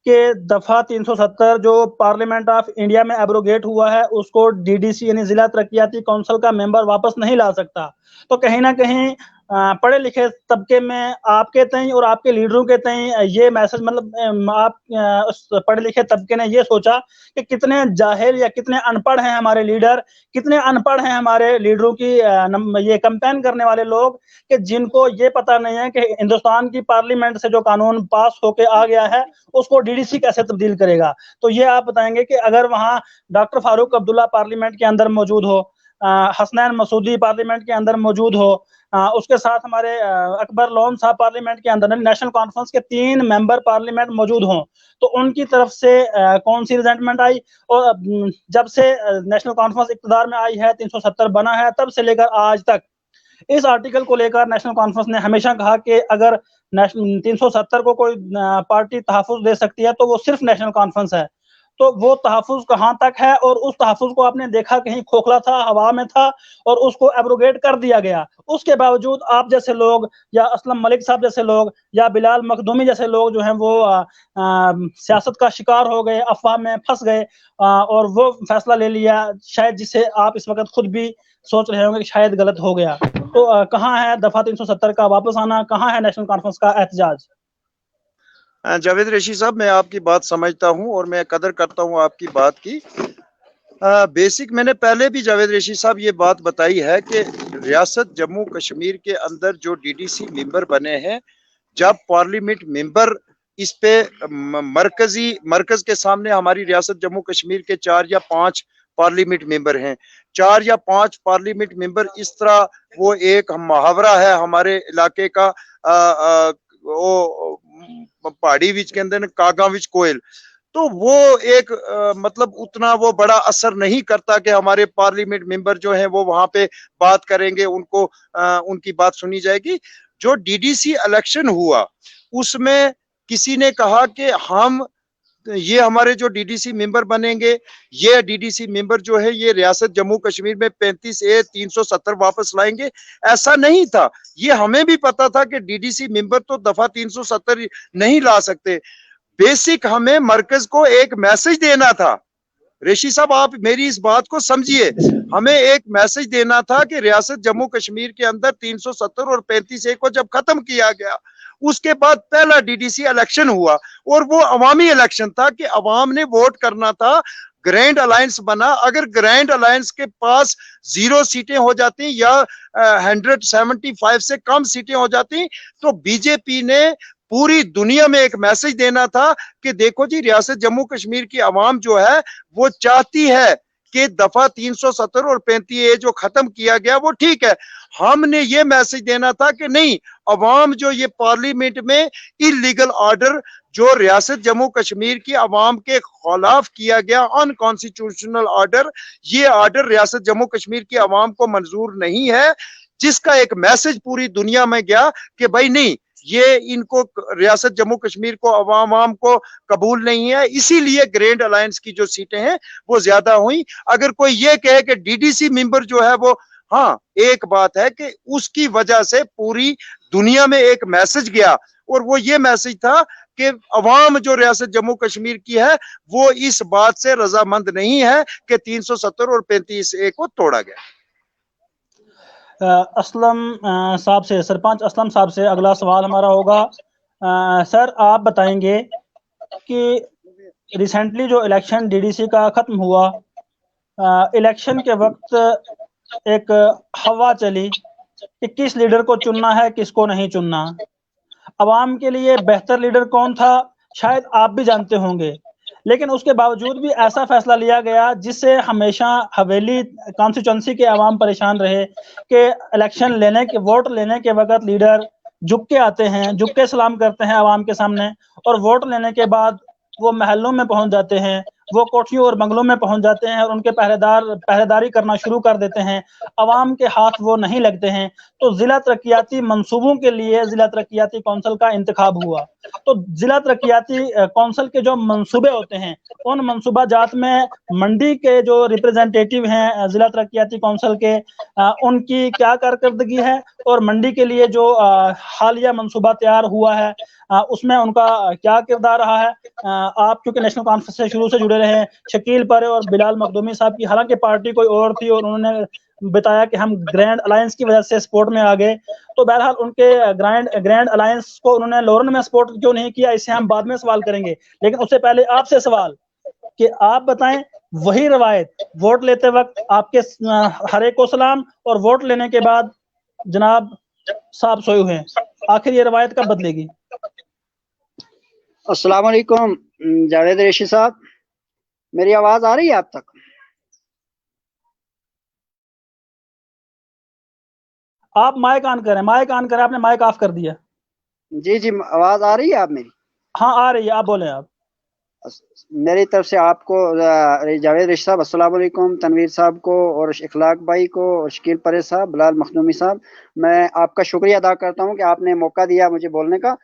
कि दफा 370 जो पार्लियामेंट ऑफ इंडिया में एब्रोगेट हुआ है, उसको डीडीसी यानी जिला तरक्कियाती काउंसिल का मेंबर वापस नहीं ला सकता। तो कहीं ना कहीं पढ़े लिखे तबके में आपके तई और आपके लीडरों के तई ये मैसेज, मतलब आप उस पढ़े लिखे तबके ने ये सोचा कि कितने जाहिल या कितने अनपढ़ हैं हमारे लीडर, कितने अनपढ़ हैं हमारे लीडरों की ये कैंपेन करने वाले लोग, कि जिनको ये पता नहीं है कि हिंदुस्तान की पार्लियामेंट से जो कानून पास होके आ गया है उसको डीडीसी कैसे तब्दील करेगा। तो ये आप बताएंगे कि अगर वहां डॉक्टर फारूक अब्दुल्ला पार्लियामेंट के अंदर मौजूद हो, हसनैन मसूदी पार्लियामेंट के अंदर मौजूद हो, उसके साथ हमारे अकबर लोन साहब पार्लियामेंट के अंदर, नेशनल कॉन्फ्रेंस के 3 मेंबर पार्लियामेंट मौजूद हों, तो उनकी तरफ से कौन सी रिजेंटमेंट आई? और जब से नेशनल कॉन्फ्रेंस इक़्तिदार में आई है, 370 बना है, तब से लेकर आज तक इस आर्टिकल को लेकर नेशनल कॉन्फ्रेंस ने हमेशा कहा कि अगर 370 को कोई पार्टी तहफ़्फ़ुज़ दे सकती है तो वो सिर्फ नेशनल कॉन्फ्रेंस है। तो वो तहफ़्फ़ुज़ कहाँ तक है, और उस तहफ़्फ़ुज़ को आपने देखा कहीं खोखला था, हवा में था और उसको एब्रोगेट कर दिया गया। उसके बावजूद आप जैसे लोग या असलम मलिक साहब जैसे लोग या बिलाल मखदूमी जैसे लोग जो हैं वो सियासत का शिकार हो गए, अफ़वाह में फँस गए और वो फैसला ले लिया शायद जिसे आप इस वक़्त खुद भी सोच रहे होंगे कि शायद गलत हो गया। तो कहाँ है दफा 370 का वापस आना, कहाँ है नेशनल कॉन्फ्रेंस का एहतजाज? जावेद रेशी साहब, मैं आपकी बात समझता हूं और मैं कदर करता हूं आपकी बात की। बेसिक मैंने पहले भी जावेद रेशी साहब ये बात बताई है कि रियासत जम्मू कश्मीर के अंदर जो डीडीसी मेंबर बने हैं, जब पार्लियामेंट मेंबर इस पे मरकज के सामने हमारी रियासत जम्मू कश्मीर के 4 या 5 पार्लियामेंट मेंबर हैं, 4 या 5 पार्लियामेंट मेंबर, इस तरह वो एक मुहावरा है हमारे इलाके का, वो पहाड़ी विच कहते हैं कागा विच कोयल, तो वो एक मतलब उतना वो बड़ा असर नहीं करता कि हमारे पार्लियामेंट मेंबर जो हैं वो वहां पे बात करेंगे, उनको उनकी बात सुनी जाएगी। जो डीडीसी इलेक्शन हुआ उसमें किसी ने कहा कि हम ये हमारे जो डीडीसी मेंबर बनेंगे, ये डीडीसी मेंबर जो है ये रियासत जम्मू कश्मीर में 35A 370 वापस लाएंगे। ऐसा नहीं था, ये हमें भी पता था कि डीडीसी मेंबर तो दफा 370 नहीं ला सकते। बेसिक हमें मरकज को एक मैसेज देना था। रेशी साहब, आप मेरी इस बात को समझिए, हमें एक मैसेज देना था कि रियासत जम्मू कश्मीर के अंदर 370 और 35A को जब खत्म किया गया, उसके बाद पहला डीडीसी इलेक्शन हुआ और वो अवामी इलेक्शन था कि अवाम ने वोट करना था। ग्रैंड अलायंस बना, अगर ग्रैंड अलायंस के पास 0 सीटें हो जाती या 175 से कम सीटें हो जाती, तो बीजेपी ने पूरी दुनिया में एक मैसेज देना था कि देखो जी, रियासत जम्मू कश्मीर की आवाम जो है वो चाहती है कि दफा 370 और 35A जो खत्म किया गया वो ठीक है। हमने ये मैसेज देना था कि नहीं, अवाम जो ये पार्लियामेंट में इलीगल ऑर्डर जो रियासत जम्मू कश्मीर की आवाम के खिलाफ किया गया अनकॉन्स्टिट्यूशनल ऑर्डर, ये ऑर्डर रियासत जम्मू कश्मीर की आवाम को मंजूर नहीं है, जिसका एक मैसेज पूरी दुनिया में गया कि भाई नहीं, ये इनको रियासत जम्मू कश्मीर को आवाम को कबूल नहीं है, इसीलिए ग्रैंड अलायंस की जो सीटें हैं वो ज्यादा हुई। अगर कोई ये कहे कि डीडीसी मेंबर जो है वो, हाँ एक बात है कि उसकी वजह से पूरी दुनिया में एक मैसेज गया और वो ये मैसेज था कि अवाम जो रियासत जम्मू कश्मीर की है वो इस बात से रजामंद नहीं है कि 370 और 35A को तोड़ा गया। असलम साहब से, सरपंच असलम साहब से अगला सवाल हमारा होगा। सर, आप बताएंगे कि रिसेंटली जो इलेक्शन डीडीसी का ख़त्म हुआ, इलेक्शन के वक्त एक हवा चली कि किस लीडर को चुनना है, किसको नहीं चुनना। अवाम के लिए बेहतर लीडर कौन था शायद आप भी जानते होंगे, लेकिन उसके बावजूद भी ऐसा फैसला लिया गया जिससे हमेशा हवेली कॉन्स्टिट्यूंसी के अवाम परेशान रहे कि इलेक्शन लेने के, वोट लेने के वक्त लीडर झुक के आते हैं, झुक के सलाम करते हैं अवाम के सामने, और वोट लेने के बाद वो महलों में पहुंच जाते हैं, वो कोठियों और बंगलों में पहुंच जाते हैं और उनके पहरेदारी करना शुरू कर देते हैं। अवाम के हाथ वो नहीं लगते हैं। तो जिला तरक्याती मंसूबों के लिए जिला तरक्याती कौंसिल का इंतखाब हुआ। तो जिला तरक्याती कौंसिल के जो मंसूबे होते हैं, उन मंसूबा जात में मंडी के जो रिप्रेजेंटेटिव हैं जिला तरक्याती कौंसिल के, उनकी क्या कारकर्दगी है और मंडी के लिए जो हालिया मंसूबा तैयार हुआ है उसमें उनका क्या किरदार रहा है। आप क्योंकि नेशनल कॉन्फ्रेंस से शुरू से जुड़े रहे हैं, शकील परे और बिलाल मखदूमी साहब की हालांकि पार्टी कोई और थी और उन्होंने बताया कि हम ग्रैंड अलायंस की वजह से सपोर्ट में आ गए। तो बहरहाल उनके ग्रैंड अलायंस को उन्होंने लोरन में सपोर्ट क्यों नहीं किया, इसे हम बाद में सवाल करेंगे। लेकिन उससे पहले आपसे सवाल कि आप बताएं, वही रवायत वोट लेते वक्त आपके हर एक को सलाम और वोट लेने के बाद जनाब साहब सोए हुए हैं, आखिर ये रवायत कब बदलेगी? अस्सलाम वालेकुम जावेद रेशी साहब, मेरी आवाज आ रही है आप तक? आप माइक ऑन करें, आपने माइक ऑफ कर दिया। जी जी, आवाज आ रही है आप मेरी? हाँ आ रही है, आप बोले। आप मेरी तरफ से आपको जावेद रेशी साहब अस्सलाम वालेकुम, तनवीर साहब को और इखलाक भाई को और शकील परे साहब, बिलाल मखदूमी साहब, मैं आपका शुक्रिया अदा करता हूं कि आपने मौका दिया मुझे बोलने का।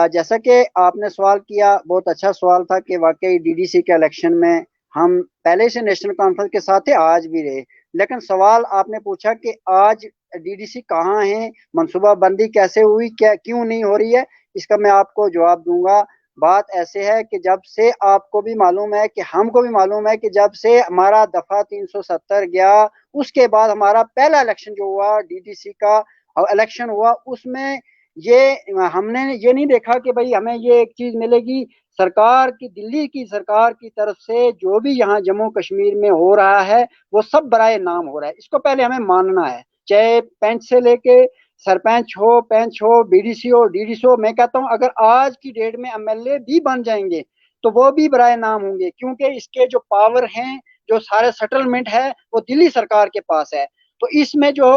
जैसा कि आपने सवाल किया, बहुत अच्छा सवाल था कि वाकई डीडीसी के इलेक्शन में हम पहले से नेशनल कॉन्फ्रेंस के साथ थे, आज भी रहे। लेकिन सवाल आपने पूछा कि आज डीडीसी कहाँ है, मनसूबाबंदी कैसे हुई, क्या क्यों नहीं हो रही है, इसका मैं आपको जवाब दूंगा। बात ऐसे है कि जब से आपको भी मालूम है कि हमको भी मालूम है कि जब से हमारा दफा 370 गया, उसके बाद हमारा पहला इलेक्शन जो हुआ डीडीसी का इलेक्शन हुआ, उसमें ये हमने ये नहीं देखा कि भाई हमें ये एक चीज मिलेगी। सरकार की, दिल्ली की सरकार की तरफ से जो भी यहाँ जम्मू कश्मीर में हो रहा है वो सब बराए नाम हो रहा है, इसको पहले हमें मानना है। चाहे पंच से लेके सरपंच हो, पंच हो, बीडीसी हो, डीडीसी हो, मैं कहता हूँ अगर आज की डेट में एमएलए भी बन जाएंगे तो वो भी बराए नाम होंगे, क्योंकि इसके जो पावर हैं, जो सारे सेटलमेंट है वो दिल्ली सरकार के पास है। तो इसमें जो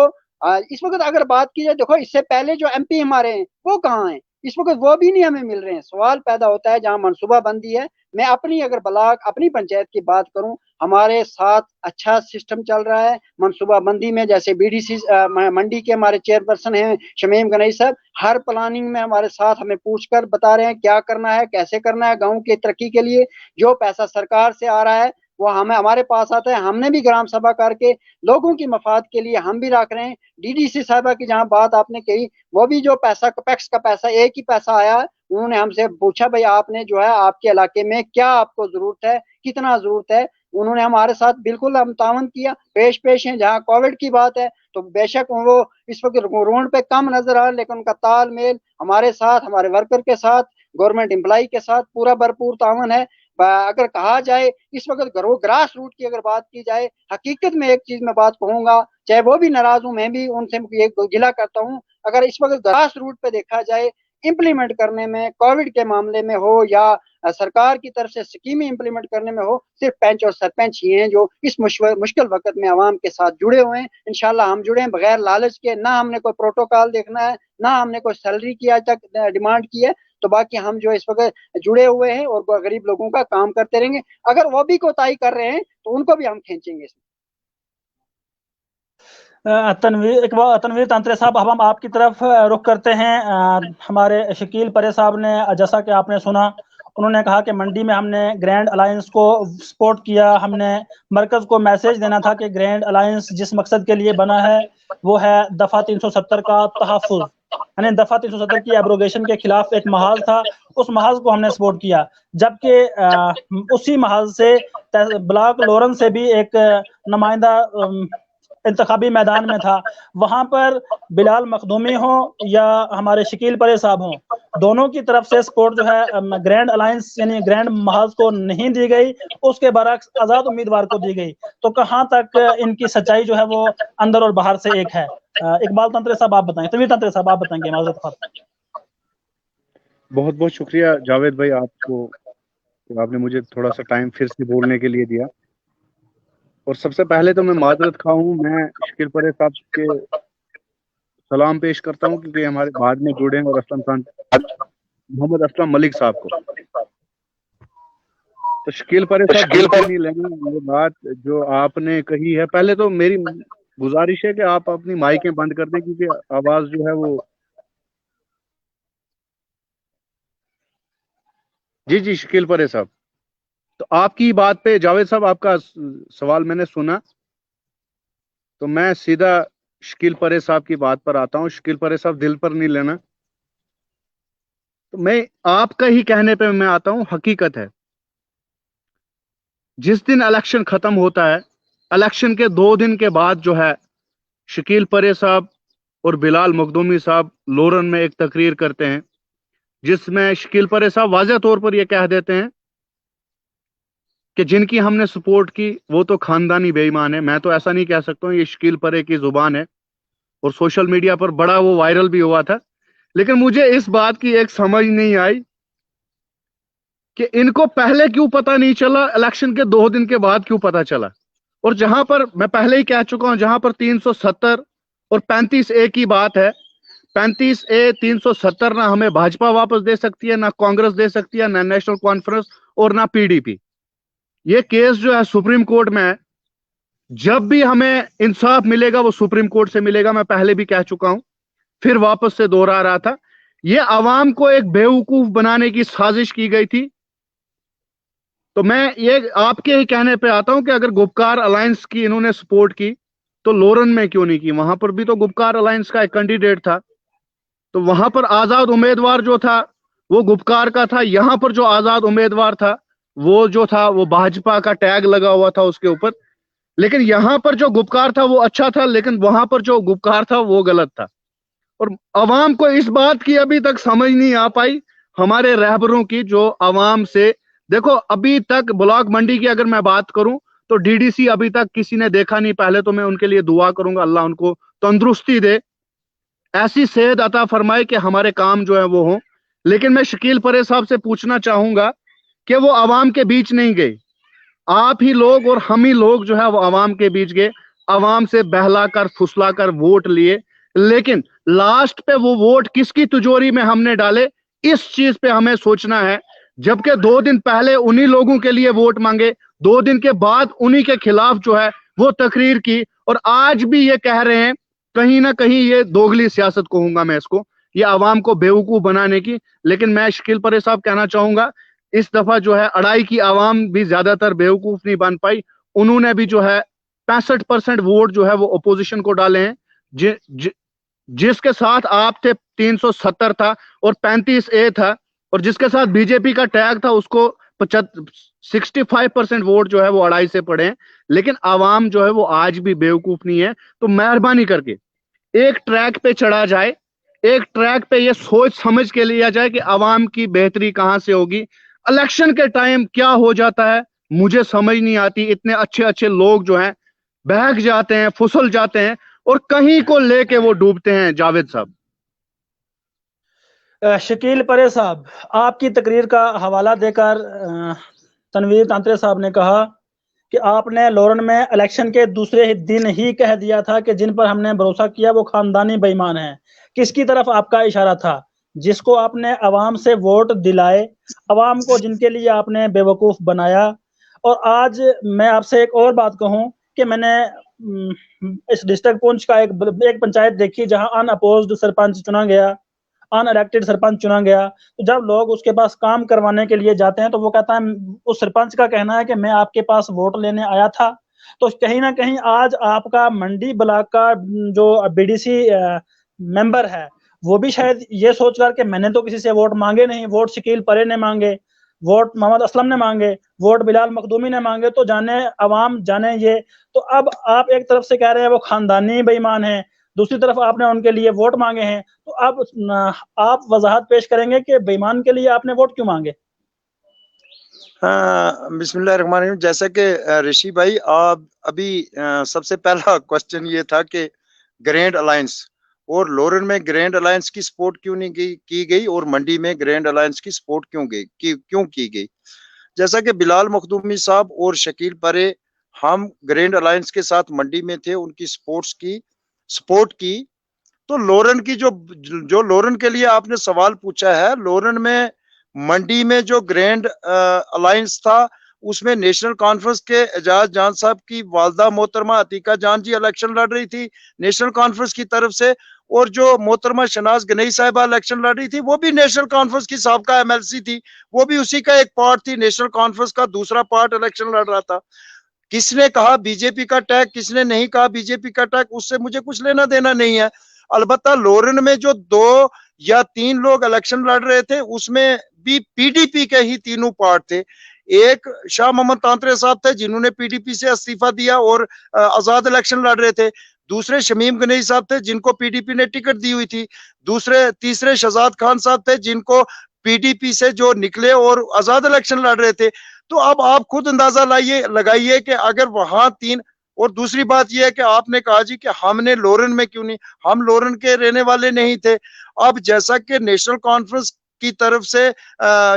इस वक्त अगर बात की जाए, देखो इससे पहले जो एमपी हमारे हैं वो कहाँ हैं, इस वक्त वो भी नहीं हमें मिल रहे हैं। सवाल पैदा होता है जहां मनसूबाबंदी है। मैं अपनी अगर ब्लॉक अपनी पंचायत की बात करूं, हमारे साथ अच्छा सिस्टम चल रहा है मनसूबाबंदी में। जैसे बीडीसी मंडी के हमारे चेयरपर्सन हैं शमीम गणेश साहब, हर प्लानिंग में हमारे साथ हमें पूछकर बता रहे हैं क्या करना है, कैसे करना है गाँव की तरक्की के लिए। जो पैसा सरकार से आ रहा है वो हमें हमारे पास आता है, हमने भी ग्राम सभा करके लोगों की मफाद के लिए हम भी रख रहे हैं। डीडीसी साहबा की जहां बात आपने कही, वो भी जो पैसा पैक्स का पैसा एक ही पैसा आया, उन्होंने हमसे पूछा भाई आपने जो है आपके इलाके में क्या आपको जरूरत है, कितना जरूरत है। उन्होंने हमारे साथ बिल्कुल हम तावन किया, पेश है। जहाँ कोविड की बात है तो बेशक वो इस वक्त रोड पे कम नजर आ, लेकिन उनका तालमेल हमारे साथ, हमारे वर्कर के साथ, गवर्नमेंट एम्प्लॉय के साथ पूरा भरपूर तावन है। अगर कहा जाए इस वक्त ग्रास रूट की अगर बात की जाए, हकीकत में एक चीज मैं बात कहूंगा, चाहे वो भी नाराज हूं, मैं भी उनसे ये गिला करता हूं, अगर इस वक्त ग्रास रूट पे देखा जाए इंप्लीमेंट करने में, कोविड के मामले में हो या सरकार की तरफ से स्कीमें इंप्लीमेंट करने में हो, सिर्फ पंच और सरपंच ही हैं जो इस मुश्किल वक्त में आवाम के साथ जुड़े हुए हैं। इंशाल्लाह हम जुड़े हैं बगैर लालच के, ना हमने कोई प्रोटोकॉल देखना है, ना हमने कोई सैलरी की आज तक डिमांड की है। तो बाकी हम जो इस वक्त जुड़े हुए हैं और गरीब लोगों का काम करते रहेंगे। अगर वो भी कोताही कर रहे हैं तो उनको भी हम खींचेंगे। तनवीर तांत्रे साहब, अब हम आपकी तरफ रुख करते हैं। हमारे शकील परे साहब ने, जैसा कि आपने सुना, उन्होंने कहा कि मंडी में हमने ग्रैंड अलायंस को सपोर्ट किया। हमने मरकज को मैसेज देना था कि ग्रैंड अलायंस जिस मकसद के लिए बना है वो है दफा 370 का तहफ़्फ़ुज़, यानी दफा 370 की एब्रोगेशन के खिलाफ एक महाज था, उस महाज को हमने सपोर्ट किया। जबकि उसी महाज से ब्लॉक लोरन से भी एक नुमाइंदा इंतखाबी मैदान में था, वहां पर बिलाल मखदूमी हो या हमारे शकील परे साहब हों, दोनों की तरफ से सपोर्ट जो है ग्रैंड अलायंस यानी ग्रैंड महाज को नहीं दी गई, उसके बरक्स आजाद उम्मीदवार को दी गई। तो कहां तक इनकी सच्चाई जो है वो अंदर और बाहर से एक है? इकबाल तंत्रे साहब आप बताएं, तनवीर तंत्रे साहब आप बताएंगे। माजरत खां। बहुत बहुत शुक्रिया जावेद भाई, आपको आपने मुझे थोड़ा सा टाइम फिर से बोलने के लिए दिया। और सबसे पहले तो मैं माजरत खा हूँ, मैं शकील परे साहब के सलाम पेश करता हूँ क्योंकि हमारे बाद में जुड़े हैं, और असलम खान मोहम्मद असलम मलिक साहब को। तो शकील परे साहब दिल पे नहीं लेना ये बात जो आपने कही है। पहले तो मेरी गुजारिश है कि आप अपनी माइकें बंद कर दें क्योंकि आवाज जो है वो। जी जी शकील परे साहब, तो आपकी बात पे जावेद साहब आपका सवाल मैंने सुना, तो मैं सीधा शकील परे साहब की बात पर आता हूँ। शकील परे साहब दिल पर नहीं लेना, तो मैं आपका ही कहने पे मैं आता हूँ। हकीकत है जिस दिन इलेक्शन खत्म होता है, इलेक्शन के 2 दिन के बाद जो है शकील परे साहब और बिलाल मखदूमी साहब लोरन में एक तकरीर करते हैं जिसमें शकील परे साहब वाज़ेह तौर पर यह कह देते हैं कि जिनकी हमने सपोर्ट की वो तो खानदानी बेईमान है। मैं तो ऐसा नहीं कह सकता हूँ, ये शकील परे की जुबान है और सोशल मीडिया पर बड़ा वो वायरल भी हुआ था। लेकिन मुझे इस बात की एक समझ नहीं आई कि इनको पहले क्यों पता नहीं चला, इलेक्शन के 2 दिन के बाद क्यों पता चला। और जहां पर मैं पहले ही कह चुका हूं, जहां पर 370 और 35A की बात है, 35A 370 ना हमें भाजपा वापस दे सकती है, ना कांग्रेस दे सकती है, ना नेशनल कॉन्फ्रेंस और ना PDP। ये केस जो है सुप्रीम कोर्ट में है। जब भी हमें इंसाफ मिलेगा वो सुप्रीम कोर्ट से मिलेगा। मैं पहले भी कह चुका हूं, फिर वापस से दोहरा रहा था। ये आवाम को एक बेवकूफ बनाने की साजिश की गई थी। तो मैं ये आपके ही कहने पे आता हूं कि अगर गुपकार अलायंस की इन्होंने सपोर्ट की तो लोरन में क्यों नहीं की? वहां पर भी तो गुपकार अलायंस का एक कैंडिडेट था, तो वहां पर आजाद उम्मीदवार जो था वो गुपकार का था। यहां पर जो आजाद उम्मीदवार था वो जो था वो भाजपा का टैग लगा हुआ था उसके ऊपर। लेकिन यहां पर जो गुपकार था वो अच्छा था, लेकिन वहां पर जो गुपकार था वो गलत था। और अवाम को इस बात की अभी तक समझ नहीं आ पाई, हमारे रहबरों की, जो अवाम से देखो अभी तक ब्लॉक मंडी की अगर मैं बात करूं तो DDC अभी तक किसी ने देखा नहीं। पहले तो मैं उनके लिए दुआ करूंगा, अल्लाह उनको तंदुरुस्ती दे, ऐसी सेहत अता फरमाए कि हमारे काम जो है वो हो। लेकिन मैं शकील परे साहब से पूछना चाहूंगा कि वो अवाम के बीच नहीं गए। आप ही लोग और हम ही लोग जो है वो अवाम के बीच गए, अवाम से बहलाकर फुसलाकर वोट लिए, लेकिन लास्ट पे वो वोट किसकी तिजोरी में हमने डाले, इस चीज पे हमें सोचना है। जबकि 2 दिन पहले उन्हीं लोगों के लिए वोट मांगे, 2 दिन के बाद उन्हीं के खिलाफ जो है वो तकरीर की, और आज भी ये कह रहे हैं, कहीं ना कहीं ये दोगली सियासत कहूंगा मैं इसको, ये अवाम को बेवकूफ बनाने की। लेकिन मैं शकील परे साहब कहना चाहूंगा, इस दफा जो है अड़ाई की आवाम भी ज्यादातर बेवकूफ नहीं बन पाई। उन्होंने भी जो है 65% वोट जो है वो अपोजिशन को डाले हैं। जिसके साथ आप थे 370 था और 35A था, और जिसके साथ बीजेपी का टैग था उसको 65% वोट जो है वो अड़ाई से पड़े हैं। लेकिन आवाम जो है वो आज भी बेवकूफ नहीं है। तो मेहरबानी करके एक ट्रैक पे चढ़ा जाए, एक ट्रैक पे ये सोच समझ के लिया जाए कि आवाम की बेहतरी कहां से होगी। इलेक्शन के टाइम क्या हो जाता है मुझे समझ नहीं आती। इतने अच्छे अच्छे लोग जो हैं बहक जाते हैं, फुसल जाते हैं और कहीं को लेके वो डूबते हैं। जावेद साहब। शकील परे साहब, आपकी तकरीर का हवाला देकर तनवीर तांत्रे साहब ने कहा कि आपने लोरन में इलेक्शन के दूसरे दिन ही कह दिया था कि जिन पर हमने भरोसा किया वो खानदानी बेईमान हैं। किसकी तरफ आपका इशारा था? जिसको आपने अवाम से वोट दिलाए, अवाम को जिनके लिए आपने बेवकूफ बनाया। और आज मैं आपसे एक और बात कहूं कि मैंने इस डिस्ट्रिक्ट पुंछ का एक पंचायत देखी जहां अनअपोज्ड सरपंच चुना गया, अनइलेक्टेड सरपंच चुना गया। तो जब लोग उसके पास काम करवाने के लिए जाते हैं तो वो कहता है, उस सरपंच का कहना है कि मैं आपके पास वोट लेने आया था। तो कहीं ना कहीं आज आपका मंडी ब्लॉक का जो BDC मेंबर है वो भी शायद ये सोचकर कि मैंने तो किसी से वोट मांगे नहीं, वोट शकील परे ने मांगे, वोट मोहम्मद असलम ने मांगे, वोट बिलाल मखदूमी ने मांगे, तो जाने अवाम जाने ये। तो अब आप एक तरफ से कह रहे हैं वो खानदानी बेईमान है, दूसरी तरफ आपने उनके लिए वोट मांगे हैं। तो अब आप वजाहत पेश करेंगे कि बेईमान के लिए आपने वोट क्यों मांगे? बिस्मिल्लाहिर्रहमानिर्रहीम। जैसा कि ऋषि भाई आप अभी सबसे पहला क्वेश्चन ये था कि ग्रैंड अलायंस और लोरन में ग्रैंड अलायंस की सपोर्ट क्यों नहीं की गई और मंडी में ग्रैंड अलायंस की सपोर्ट क्यों की गई। जैसा कि बिलाल मखदूमी साहब और शकील परे हम ग्रैंड अलायंस के साथ मंडी में थे, उनकी सपोर्ट की। तो लोरन की जो लोरन के लिए आपने सवाल पूछा है, लोरन में मंडी में जो ग्रैंड अलायंस था उसमें नेशनल कॉन्फ्रेंस के एजाज जान साहब की वालदा मोहतरमा अतीका जान जी इलेक्शन लड़ रही थी नेशनल कॉन्फ्रेंस की तरफ से, और जो मोहतरमा शनाज गनई साहिबा इलेक्शन लड़ रही थी वो भी नेशनल कॉन्फ्रेंस की साबका एमएलसी थी, वो भी उसी का एक पार्ट थी, नेशनल कॉन्फ्रेंस का दूसरा पार्ट इलेक्शन लड़ रहा था। किसने कहा बीजेपी का टैग, किसने नहीं कहा बीजेपी का टैग, उससे मुझे कुछ लेना देना नहीं है। अलबत्ता लोरन में जो 2 या 3 लोग इलेक्शन लड़ रहे थे उसमें भी पीडीपी के ही तीनों पार्ट थे। एक शाह मोहम्मद तांतरे साहब थे जिन्होंने पीडीपी से इस्तीफा दिया और आजाद इलेक्शन लड़ रहे थे। दूसरे शमीम गनई साहब थे जिनको पीडीपी ने टिकट दी हुई थी। तीसरे शहजाद खान साहब थे जिनको पीडीपी से जो निकले और आजाद इलेक्शन लड़ रहे थे। तो अब आप खुद अंदाजा लगाइए कि अगर वहां 3, और दूसरी बात यह है कि आपने कहा जी कि हमने लोरन में क्यों नहीं, हम लोरन के रहने वाले नहीं थे। अब जैसा कि नेशनल कॉन्फ्रेंस की तरफ से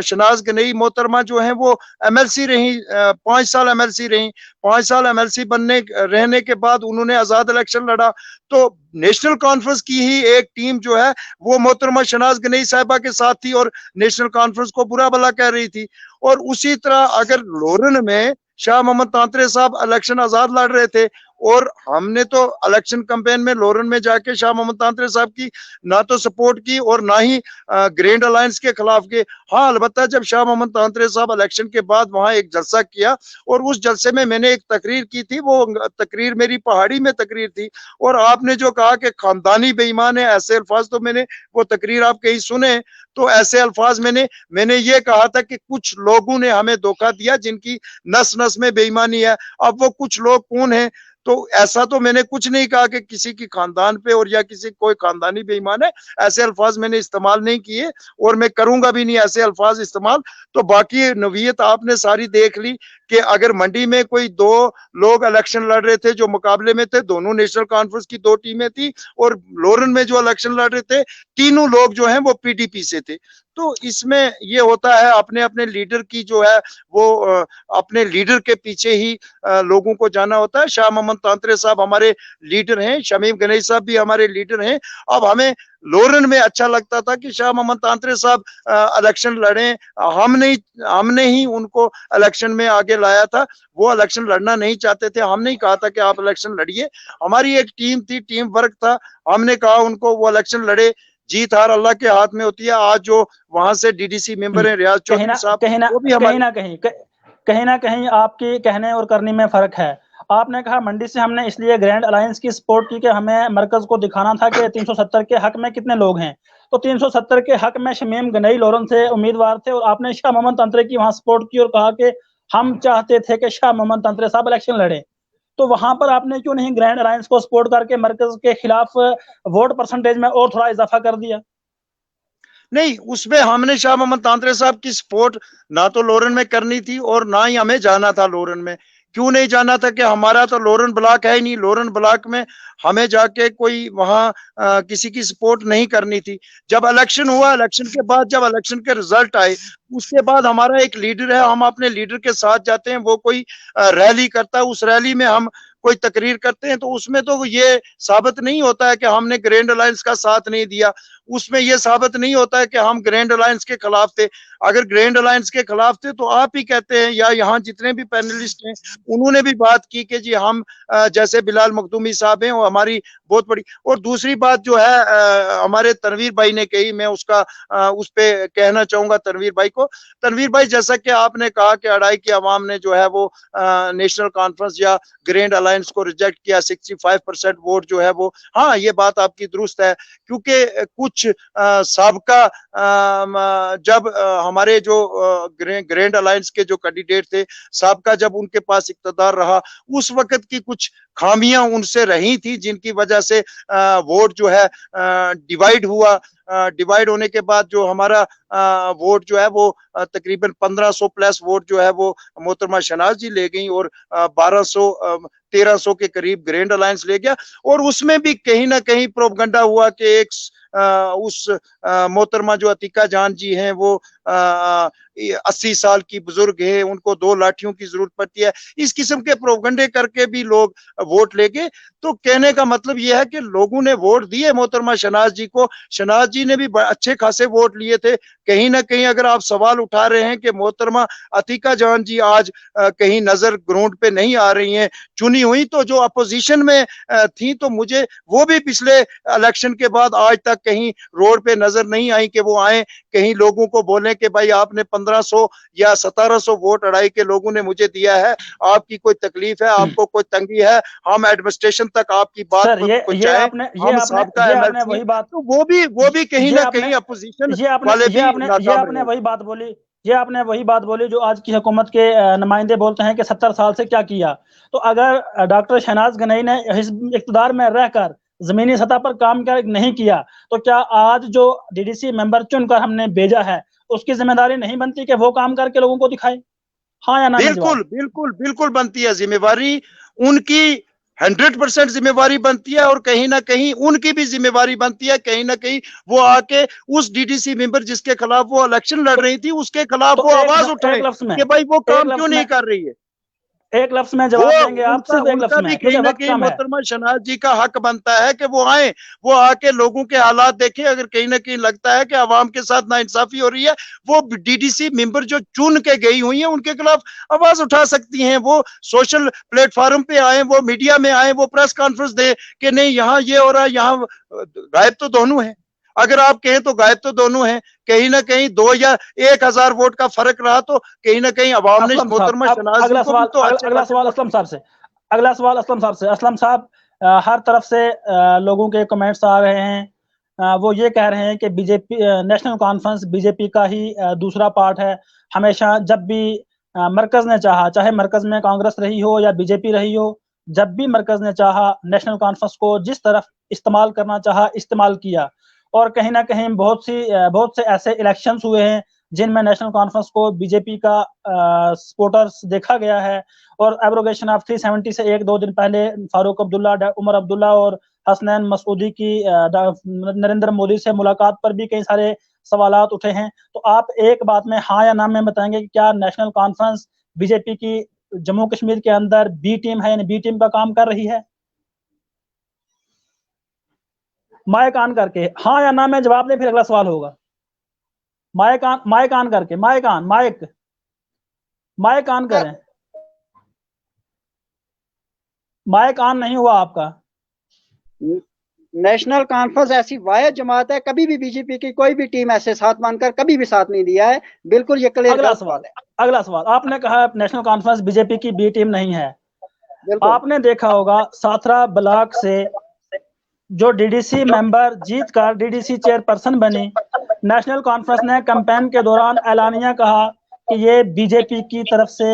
शनाज गनई मोहतरमा जो है वो एमएलसी रही, 5 साल एमएलसी रही, 5 साल एमएलसी रहने के बाद उन्होंने आजाद इलेक्शन लड़ा। तो नेशनल कॉन्फ्रेंस की ही एक टीम जो है वो मोहतरमा शनाज गनई साहिबा के साथ थी और नेशनल कॉन्फ्रेंस को बुरा भला कह रही थी। और उसी तरह अगर लोरन में शाह मोहम्मद तांतरे साहब इलेक्शन आजाद लड़ रहे थे और हमने तो इलेक्शन कैंपेन में लोरन में जाके शाह मोहम्मद तांतरे साहब की ना तो सपोर्ट की और ना ही ग्रैंड अलायंस के खिलाफ के। हाँ, अलबत्ता जब शाह मोहम्मद तांतरे साहब इलेक्शन के बाद वहां एक जलसा किया और उस जलसे में मैंने एक तकरीर की थी, वो तकरीर मेरी पहाड़ी में तकरीर थी, और आपने जो कहा कि खानदानी बेईमान है, ऐसे अल्फाज तो मैंने वो तकरीर आप कहीं सुने, तो ऐसे अल्फाज मैंने ये कहा था कि कुछ लोगों ने हमें धोखा दिया जिनकी नस नस में बेईमानी है। अब वो कुछ लोग कौन है? तो ऐसा तो मैंने कुछ नहीं कहा कि किसी की खानदान पे और या किसी कोई खानदानी बेईमान है, ऐसे अल्फाज मैंने इस्तेमाल नहीं किए और मैं करूंगा भी नहीं ऐसे अल्फाज इस्तेमाल। तो बाकी नवीयत आपने सारी देख ली कि अगर मंडी में कोई 2 लोग इलेक्शन लड़ रहे थे जो मुकाबले में थे, दोनों नेशनल कॉन्फ्रेंस की 2 टीमें थी, और लोरन में जो इलेक्शन लड़ रहे थे तीनों लोग जो हैं वो पीडीपी से थे। तो इसमें ये होता है अपने अपने लीडर की जो है वो अपने लीडर के पीछे ही लोगों को जाना होता है। शाह मोहम्मद तांतरे साहब हमारे लीडर हैं, शमीम गनई साहब भी हमारे लीडर हैं। अब हमें लोरन में अच्छा लगता था कि शाह मोहम्मद तांतरे साहब इलेक्शन लड़े, हमने ही उनको इलेक्शन में आगे लाया था, वो इलेक्शन लड़ना नहीं चाहते थे। हमने ही कहा था कि आप इलेक्शन लड़िए, हमारी एक टीम थी, टीम वर्क था, हमने कहा उनको वो इलेक्शन लड़े। जीत हार अल्लाह के हाथ में होती है। आज जो वहां से डीडीसी मेंबर हैं रियाज चौधरी साहब, वो भी कहीं ना कहीं आपके कहने और करने में फर्क है। आपने कहा मंडी से हमने इसलिए ग्रैंड अलायंस की सपोर्ट की कि हमें मरकज को दिखाना था कि 370 के हक में कितने लोग हैं। तो 370 के हक में शमीम गनई लोरन से उम्मीदवार थे और आपने शाह मोहम्मद तांतरे की वहां सपोर्ट की और कहा कि हम चाहते थे कि शाह मोहम्मद तांतरे साहब इलेक्शन लड़े। तो वहां पर आपने क्यों नहीं ग्रैंड अलायंस को सपोर्ट करके मरकज के खिलाफ वोट परसेंटेज में और थोड़ा इजाफा कर दिया? नहीं, उसमें हमने शाह मोहम्मद तांतरे साहब की सपोर्ट ना तो लोरन में करनी थी और ना ही हमें जाना था लोरन में। क्यों नहीं जाना था कि हमारा तो लोरन ब्लॉक है ही नहीं, लोरन ब्लॉक में हमें जाके कोई वहां किसी की सपोर्ट नहीं करनी थी। जब इलेक्शन हुआ, इलेक्शन के बाद जब इलेक्शन के रिजल्ट आए, उसके बाद हमारा एक लीडर है, हम अपने लीडर के साथ जाते हैं, वो कोई रैली करता है, उस रैली में हम कोई तकरीर करते हैं, तो उसमें तो ये साबित नहीं होता है कि हमने ग्रैंड अलायंस का साथ नहीं दिया, उसमें यह साबित नहीं होता है कि हम ग्रैंड अलायंस के खिलाफ थे। अगर ग्रैंड अलायंस के खिलाफ थे तो आप ही कहते हैं, या यहाँ जितने भी पैनलिस्ट हैं उन्होंने भी बात की कि जी हम जैसे बिलाल मखदूमी साहब हैं वो हमारी बहुत बड़ी। और दूसरी बात जो है हमारे तनवीर भाई ने कही, मैं उसका उस पे कहना चाहूंगा तनवीर भाई को। तनवीर भाई, जैसा कि आपने कहा कि अड़ाई की आवाम ने जो है वो नेशनल कॉन्फ्रेंस या ग्रैंड अलायंस को रिजेक्ट किया, 65% वोट जो है वो, हाँ ये बात आपकी दुरुस्त है, क्योंकि कुछ साबका जब हमारे जो ग्रैंड अलायंस के जो कैंडिडेट थे, साबका जब उनके पास इक्तदार रहा, उस वक्त की कुछ खामियां उनसे रही थी जिनकी वजह से वोट जो है डिवाइड हुआ। डिवाइड होने के बाद जो हमारा वोट जो है वो तकरीबन 1500 प्लस वोट जो है वो मोहतरमा शनाज जी ले गई और 1300 के करीब ग्रैंड अलायंस ले गया। और उसमें भी कहीं ना कहीं प्रोपगंडा हुआ कि एक उस मोहतरमा जो अतीका जान जी हैं वो 80 साल की बुजुर्ग है, उनको 2 लाठियों की जरूरत पड़ती है, इस किस्म के प्रोपगंडे करके भी लोग वोट लेके। तो कहने का मतलब यह है कि लोगों ने वोट दिए मोहतरमा शहनाज जी को, शहनाज जी ने भी अच्छे खासे वोट लिए थे। कहीं ना कहीं अगर आप सवाल उठा रहे हैं कि मोहतरमा अतीका जान जी आज कहीं नजर ग्राउंड पे नहीं आ रही हैं चुनी हुई, तो जो अपोजिशन में थी, तो मुझे वो भी पिछले इलेक्शन के बाद आज तक कहीं रोड पे नजर नहीं आई कि वो आए, कहीं लोगों को बोले कि भाई आपने 1500 या 1700 वोट अड़ाई के लोगों ने मुझे दिया है, आपकी कोई तकलीफ है, आपको कोई तंगी है, हम एडमिनिस्ट्रेशन तक आपकी बात पहुंचाएं, हम साबका एमएलसी, तो वो भी कहीं ना कहीं अपोजिशन वाले भी नाकाम रहे। ये आपने वही बात बोली जो आज की हुकूमत के नुमाइंदे बोलते हैं कि 70 साल से क्या किया। तो अगर डॉक्टर शहनाज गनई ने इख्तिदार में रहकर जमीनी सतह पर काम नहीं किया, तो क्या आज जो डीडीसी मेंबर चुनकर हमने भेजा है उसकी जिम्मेदारी नहीं बनती कि वो काम करके लोगों को दिखाए? हाँ या ना? बिल्कुल बिल्कुल बिल्कुल बनती है जिम्मेवारी, उनकी 100% जिम्मेवारी बनती है, और कहीं ना कहीं उनकी भी जिम्मेवारी बनती है, कहीं ना कहीं वो आके उस डीडीसी मेंबर जिसके खिलाफ वो इलेक्शन लड़ रही थी उसके खिलाफ वो आवाज उठाए कि भाई वो काम क्यों नहीं कर रही है। एक लफ्ज में जवाब देंगे आप? सिर्फ एक लफ्ज में। कहीं ना कहीं मोहतरमा शहनाज जी का हक बनता है कि वो आए, वो आके लोगों के हालात देखें। अगर कहीं ना कहीं लगता है कि आवाम के साथ नाइंसाफी हो रही है, वो डीडीसी मेंबर जो चुन के गई हुई है उनके खिलाफ आवाज उठा सकती हैं। वो सोशल प्लेटफॉर्म पे आए, वो मीडिया में आए, वो प्रेस कॉन्फ्रेंस दे कि नहीं यहाँ ये हो रहा है, यहाँ गायब तो दोनों है। अगर आप कहें तो गायब तो दोनों हैं, कहीं ना कहीं 2 या 1000 वोट का फर्क रहा तो कहीं ना कहीं अवाम ने मोहतरमा शहनाज अगला सवाल असलम साहब से। असलम साहब, हर तरफ से लोगों के कमेंट्स आ रहे हैं, वो ये कह रहे हैं कि बीजेपी नेशनल कॉन्फ्रेंस बीजेपी का ही दूसरा पार्ट है। हमेशा जब भी मरकज ने चाहा, चाहे मरकज में कांग्रेस रही हो या बीजेपी रही हो, जब भी मरकज ने चाहा नेशनल कॉन्फ्रेंस को जिस तरफ इस्तेमाल करना चाहा इस्तेमाल किया। और कहीं ना कहीं बहुत से ऐसे इलेक्शंस हुए हैं जिनमें नेशनल कॉन्फ्रेंस को बीजेपी का सपोर्टर्स देखा गया है। और एब्रोगेशन ऑफ 370 से 1-2 दिन पहले फारूक अब्दुल्ला, उमर अब्दुल्ला और हसनैन मसूदी की नरेंद्र मोदी से मुलाकात पर भी कई सारे सवालात उठे हैं। तो आप एक बात में हाँ या ना में बताएंगे कि क्या नेशनल कॉन्फ्रेंस बीजेपी की जम्मू कश्मीर के अंदर बी टीम है, यानी बी टीम का काम कर रही है? माइक ऑन करके हाँ या ना में जवाब दें, फिर अगला सवाल होगा। माइक ऑन करके, माइक ऑन करें। माइक ऑन नहीं हुआ आपका। नेशनल कॉन्फ्रेंस ऐसी वाहिद जमात है, कभी भी बीजेपी की कोई भी टीम ऐसे साथ मानकर कभी भी साथ नहीं दिया है। बिल्कुल ये क्लियर। अगला सवाल आपने कहा नेशनल कॉन्फ्रेंस बीजेपी की बी टीम नहीं है। आपने देखा होगा साथरा ब्लॉक से जो डीडीसी मेंबर जीत कर डीडीसी चेयरपर्सन बनी, नेशनल कॉन्फ्रेंस ने कैंपेन के दौरान ऐलानिया कहा कि ये बीजेपी की तरफ से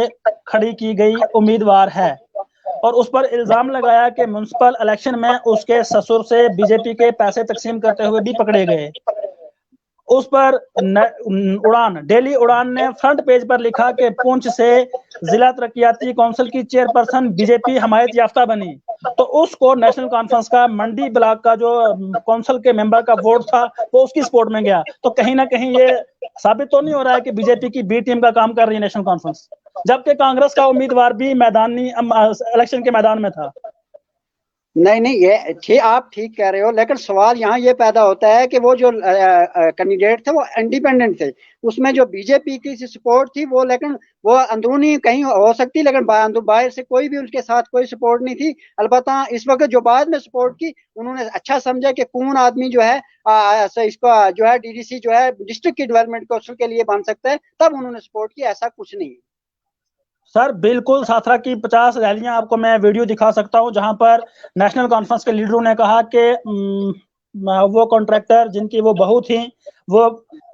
खड़ी की गई उम्मीदवार है, और उस पर इल्जाम लगाया कि म्युनिसिपल इलेक्शन में उसके ससुर से बीजेपी के पैसे तकसीम करते हुए भी पकड़े गए। उस पर डेली उड़ान ने फ्रंट पेज पर लिखा कि पुंछ से जिला तरक्याती काउंसिल की चेयरपर्सन बीजेपी हमायत याफ्ता बनी। तो उसको नेशनल कॉन्फ्रेंस का मंडी ब्लॉक का जो काउंसिल के मेंबर का वोट था वो उसकी सपोर्ट में गया। तो कहीं ना कहीं ये साबित तो नहीं हो रहा है कि बीजेपी की बी टीम का काम कर रही है नेशनल कॉन्फ्रेंस, जबकि कांग्रेस का उम्मीदवार भी इलेक्शन के मैदान में था? नहीं, ये आप ठीक कह रहे हो, लेकिन सवाल यहाँ ये पैदा होता है कि वो जो कैंडिडेट थे वो इंडिपेंडेंट थे, उसमें जो बीजेपी की सपोर्ट थी वो, लेकिन वो अंदरूनी कहीं हो सकती, लेकिन बाहर से कोई भी उनके साथ कोई सपोर्ट नहीं थी। अलबत्ता इस वक्त जो बाद में सपोर्ट की, उन्होंने अच्छा समझा कि कौन आदमी जो है इसको जो है डीडीसी जो है डिस्ट्रिक्ट की डेवलपमेंट काउंसिल के लिए बन सकता है, तब उन्होंने सपोर्ट किया। ऐसा कुछ नहीं। सर बिल्कुल, साथरा की 50 रैलियां आपको मैं वीडियो दिखा सकता हूं जहां पर नेशनल कॉन्फ्रेंस के लीडरों ने कहा कि वो कॉन्ट्रैक्टर जिनकी वो बहू थी वो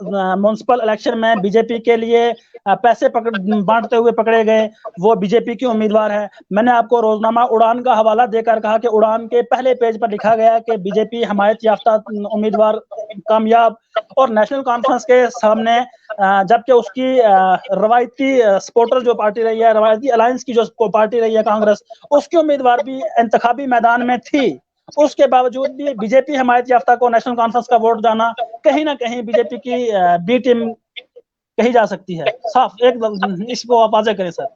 म्युनिसिपल इलेक्शन में बीजेपी के लिए पैसे बांटते हुए पकड़े गए, वो बीजेपी की उम्मीदवार है। मैंने आपको रोजनामा उड़ान का हवाला देकर कहा कि उड़ान के पहले पेज पर लिखा गया कि बीजेपी हमायत याफ्ता उम्मीदवार कामयाब, और नेशनल कॉन्फ्रेंस के सामने जबकि उसकी रवायती सपोर्टर जो पार्टी रही है, रवायती अलायंस की जो पार्टी रही है कांग्रेस, उसकी उम्मीदवार भी इंतखाबी मैदान में थी, उसके बावजूद भी बीजेपी हमायत याफ्ता को नेशनल कॉन्फ्रेंस का वोट जाना कहीं ना कहीं बीजेपी की बी टीम कही जा सकती है? साफ एक इसको आप वाज़ेह करें सर।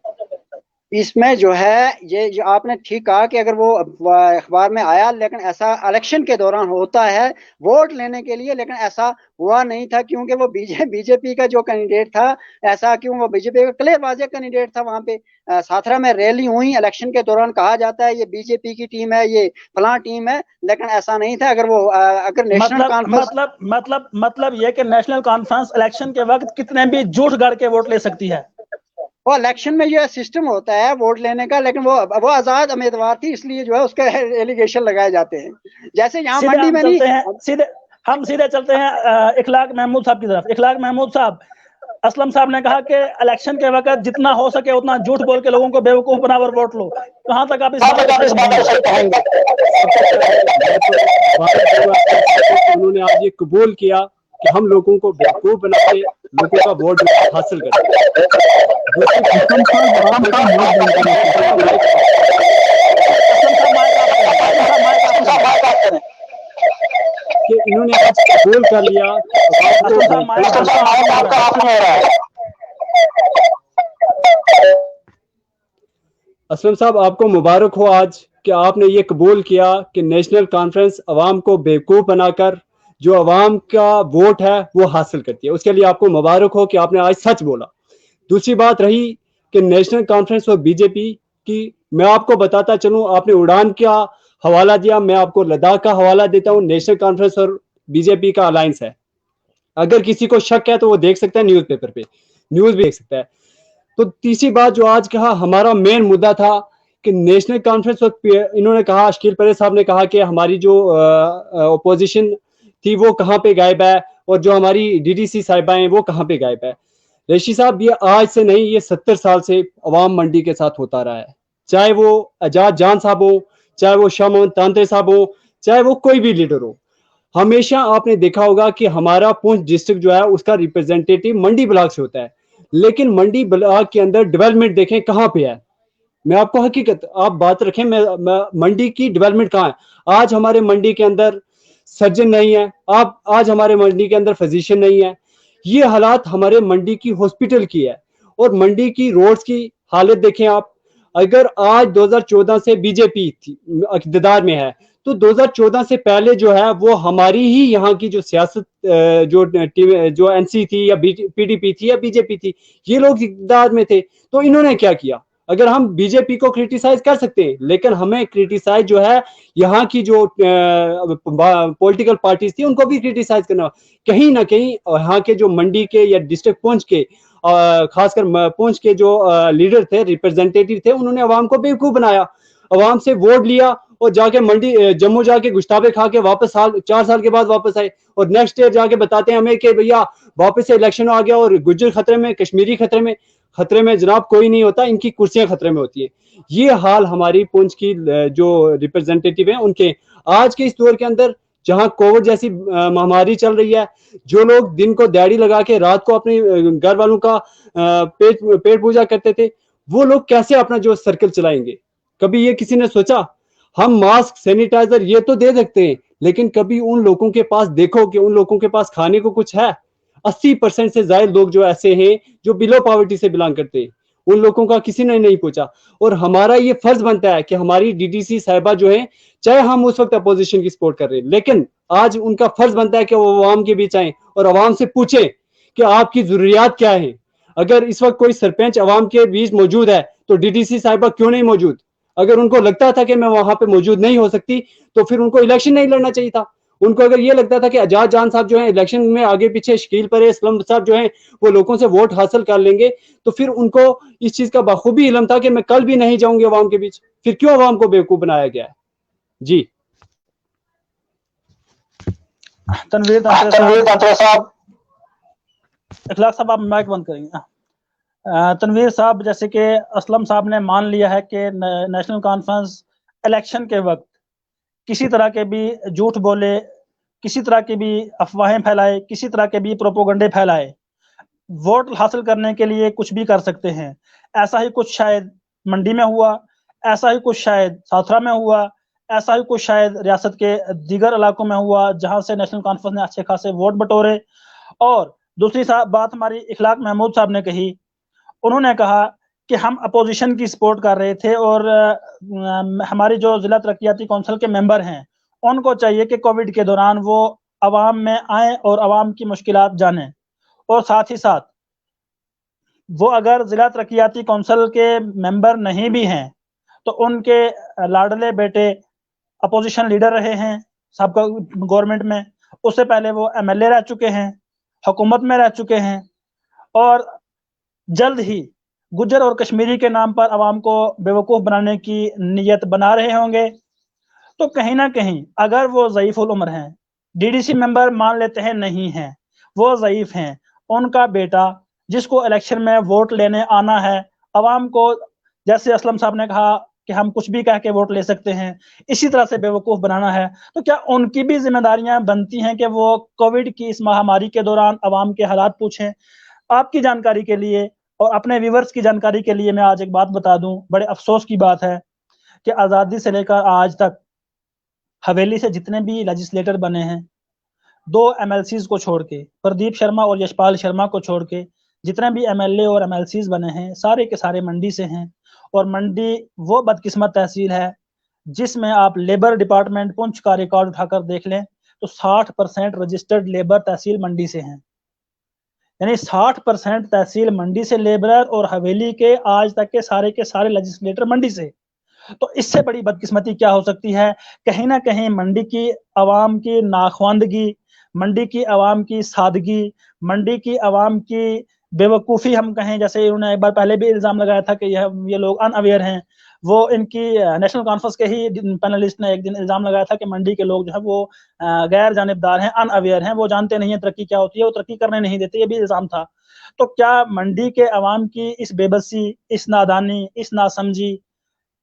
इसमें जो है ये जो आपने ठीक कहा कि अगर वो अखबार में आया, लेकिन ऐसा इलेक्शन के दौरान होता है वोट लेने के लिए, लेकिन ऐसा हुआ नहीं था क्योंकि वो बीजेपी का जो कैंडिडेट था, ऐसा क्यों वो बीजेपी का क्लियर वाज़ेह कैंडिडेट था। वहां पे साथरा में रैली हुई इलेक्शन के दौरान, कहा जाता है ये बीजेपी की टीम है, ये फलां टीम है, लेकिन ऐसा नहीं था। अगर वो अगर नेशनल कॉन्फ्रेंस मतलब ये कि नेशनल कॉन्फ्रेंस इलेक्शन के वक्त कितने भी झूठ गढ़ के वोट ले सकती है। वो इलेक्शन में जो सिस्टम होता है वोट लेने का, लेकिन वो आजाद उम्मीदवार थी, इसलिए जो है उसके एलिगेशन लगाए जाते हैं। जैसे यहाँ मंडी में नहीं, हम सीधे चलते हैं इखलाक महमूद साहब की तरफ। इखलाक महमूद साहब, असलम साहब ने कहा कि इलेक्शन के वक्त जितना हो सके उतना झूठ बोल के लोगों को बेवकूफ बनाकर वोट लो। कहाँ तक आप इस बात को कहेंगे? उन्होंने आज ये कबूल किया कि हम लोगों को बेवकूफ बना के लोगों का वोट हासिल करते कि इन्होंने आज कबूल कर लिया। असलम साहब, आपको मुबारक हो आज कि आपने ये कबूल किया कि नेशनल कॉन्फ्रेंस अवाम को बेवकूफ़ बनाकर जो अवाम का वोट है वो हासिल करती है। उसके लिए आपको मुबारक हो कि आपने आज सच बोला। दूसरी बात रही कि नेशनल कॉन्फ्रेंस और बीजेपी की, मैं आपको बताता चलूं, आपने उड़ान का हवाला दिया, मैं आपको लद्दाख का हवाला देता हूं। नेशनल कॉन्फ्रेंस और बीजेपी का अलायंस है। अगर किसी को शक है तो वो देख सकता है न्यूज़पेपर पे, न्यूज़ भी देख सकता है। तो तीसरी बात जो आज कहा, हमारा मेन मुद्दा था कि नेशनल कॉन्फ्रेंस और इन्होंने कहा, शकील परेश साहब ने कहा कि हमारी जो अपोजिशन थी वो कहाँ पे गायब है और जो हमारी डीडीसी साहिबा हैं वो कहाँ पे गायब है। रेशी साहब, ये आज से नहीं, ये 70 साल से अवाम मंडी के साथ होता रहा है। चाहे वो आजाद जान साहब हो, चाहे वो शाह मोहम्मद तांत्रे साहब हो, चाहे वो कोई भी लीडर हो, हमेशा आपने देखा होगा कि हमारा पुंछ डिस्ट्रिक्ट जो है उसका रिप्रेजेंटेटिव मंडी ब्लॉक से होता है। लेकिन मंडी ब्लॉक के अंदर डेवलपमेंट देखें कहाँ पे है। मैं आपको हकीकत आप बात रखें, मंडी की डेवलपमेंट कहाँ है। आज हमारे मंडी के अंदर सर्जन नहीं है, आप आज हमारे मंडी के अंदर फिजिशियन नहीं है। ये हालात हमारे मंडी की हॉस्पिटल की है। और मंडी की रोड्स की हालत देखें आप, अगर आज 2014 से बीजेपी इक़्तिदार में है तो 2014 से पहले जो है वो हमारी ही यहाँ की जो सियासत जो एनसी थी या पीडीपी थी या बीजेपी थी, ये लोग इक़्तिदार में थे। तो इन्होंने क्या किया? अगर हम बीजेपी को क्रिटिसाइज कर सकते हैं, लेकिन हमें क्रिटिसाइज जो है यहाँ की जो पॉलिटिकल पार्टीज थी उनको भी क्रिटिसाइज करना। कहीं ना कहीं यहाँ के जो मंडी के या डिस्ट्रिक्ट पुंछ के खासकर पुंछ के जो लीडर थे, रिप्रेजेंटेटिव थे, उन्होंने अवाम को बेवकूफ बनाया। अवाम से वोट लिया और जाके मंडी जम्मू जाके गुश्ताबे खा के वापस 4 साल के बाद वापस आए और नेक्स्ट ईयर जाके बताते हैं हमें कि भैया वापस से इलेक्शन आ गया और गुज्जर खतरे में, कश्मीरी खतरे में जनाब कोई नहीं होता, इनकी कुर्सियां खतरे में होती है। ये हाल हमारी पुंछ की जो रिप्रेजेंटेटिव हैं उनके आज के इस दौर के अंदर, जहां कोविड जैसी महामारी चल रही है, जो लोग दिन को दिहाड़ी लगा के रात को अपने घर वालों का पेट पूजा करते थे, वो लोग कैसे अपना जो सर्कल चलाएंगे? कभी ये किसी ने सोचा? हम मास्क, सैनिटाइजर ये तो दे सकते हैं, लेकिन कभी उन लोगों के पास देखो कि उन लोगों के पास खाने को कुछ है? 80% से ज्यादा लोग जो ऐसे हैं जो बिलो पॉवर्टी से बिलोंग करते हैं, उन लोगों का किसी ने नहीं पूछा। और हमारा ये फर्ज बनता है कि हमारी डीडीसी साहिबा जो है, चाहे हम उस वक्त अपोजिशन की सपोर्ट कर रहे हैं, लेकिन आज उनका फर्ज बनता है कि वो अवाम के बीच आए और अवाम से पूछे कि आपकी जरूरियात क्या है। अगर इस वक्त कोई सरपंच अवाम के बीच मौजूद है तो डीडीसी साहिबा क्यों नहीं मौजूद? अगर उनको लगता था कि मैं वहां पे मौजूद नहीं हो सकती तो फिर उनको इलेक्शन नहीं लड़ना चाहिए था। उनको अगर ये लगता था कि आजाद जान साहब जो है इलेक्शन में आगे पीछे, शकील परेश साहब जो है वो लोगों से वोट हासिल कर लेंगे, तो फिर उनको इस चीज का बखूबी इल्म था कि मैं कल भी नहीं जाऊंगी अवाम के बीच। फिर क्यों अवाम को बेवकूफ बनाया गया है? जी तनवीर साहब, इखलाक साहब आप माइक बंद करेंगे। तनवीर साहब, जैसे कि असलम साहब ने मान लिया है कि नेशनल कॉन्फ्रेंस इलेक्शन के वक्त किसी तरह के भी झूठ बोले, किसी तरह की भी अफवाहें फैलाए, किसी तरह के भी प्रोपोगंडे फैलाए, वोट हासिल करने के लिए कुछ भी कर सकते हैं। ऐसा ही कुछ शायद मंडी में हुआ, ऐसा ही कुछ शायद साथरा में हुआ, ऐसा ही कुछ शायद रियासत के दीगर इलाकों में हुआ जहां से नेशनल कॉन्फ्रेंस ने अच्छे खासे वोट बटोरे। और दूसरी बात हमारी इखलाक महमूद साहब ने कही, उन्होंने कहा कि हम अपोजिशन की सपोर्ट कर रहे थे और हमारी जो जिला तरक्याती कौंसिल के मेंबर हैं उनको चाहिए कि कोविड के दौरान वो अवाम में आए और अवाम की मुश्किलात जानें, और साथ ही साथ वो अगर जिला तरक्याती कौंसिल के मेंबर नहीं भी हैं तो उनके लाडले बेटे अपोजिशन लीडर रहे हैं सबका गवर्नमेंट में, उससे पहले वो एमएलए रह चुके हैं, हुकूमत में रह चुके हैं, और जल्द ही गुज्जर और कश्मीरी के नाम पर अवाम को बेवकूफ़ बनाने की नीयत बना रहे होंगे। तो कहीं ना कहीं अगर वो ज़ईफ़ उल उम्र हैं, डीडीसी मेंबर मान लेते हैं नहीं हैं, वो ज़ईफ़ हैं, उनका बेटा जिसको इलेक्शन में वोट लेने आना है, अवाम को जैसे असलम साहब ने कहा कि हम कुछ भी कह के वोट ले सकते हैं, इसी तरह से बेवकूफ़ बनाना है, तो क्या उनकी भी जिम्मेदारियां बनती हैं कि वो कोविड की इस महामारी के दौरान अवाम के हालात पूछें? आपकी जानकारी के लिए और अपने व्यूवर्स की जानकारी के लिए मैं आज एक बात बता दूं, बड़े अफसोस की बात है कि आज़ादी से लेकर आज तक हवेली से जितने भी लेजिस्लेटर बने हैं, 2 एमएलसीज को छोड़ के, प्रदीप शर्मा और यशपाल शर्मा को छोड़ के जितने भी एमएलए और एमएलसीज बने हैं, सारे के सारे मंडी से हैं। और मंडी वो बदकिस्मत तहसील है जिसमें आप लेबर डिपार्टमेंट पुंछ का रिकॉर्ड उठाकर देख लें तो 60% रजिस्टर्ड लेबर तहसील मंडी से हैं, यानी 60% तहसील मंडी से लेबरर, और हवेली के आज तक के सारे लेजिस्लेटर मंडी से। तो इससे बड़ी बदकिस्मती क्या हो सकती है? कहीं ना कहीं मंडी की आवाम की नाखवानदगी, मंडी की आवाम की सादगी, मंडी की आवाम की बेवकूफ़ी हम कहें, जैसे उन्होंने एक बार पहले भी इल्ज़ाम लगाया था कि ये लोग अनअवेयर हैं, वो इनकी नेशनल कॉन्फ्रेंस के ही पैनलिस्ट ने एक दिन इल्ज़ाम लगाया था कि मंडी के लोग जो है वो गैर जानिबदार हैं, अनअवेयर हैं, वो जानते नहीं है तरक्की क्या होती है, वो तरक्की करने नहीं देते, ये भी इल्ज़ाम था। तो क्या मंडी के अवाम की इस बेबसी, इस नादानी, इस नासमझी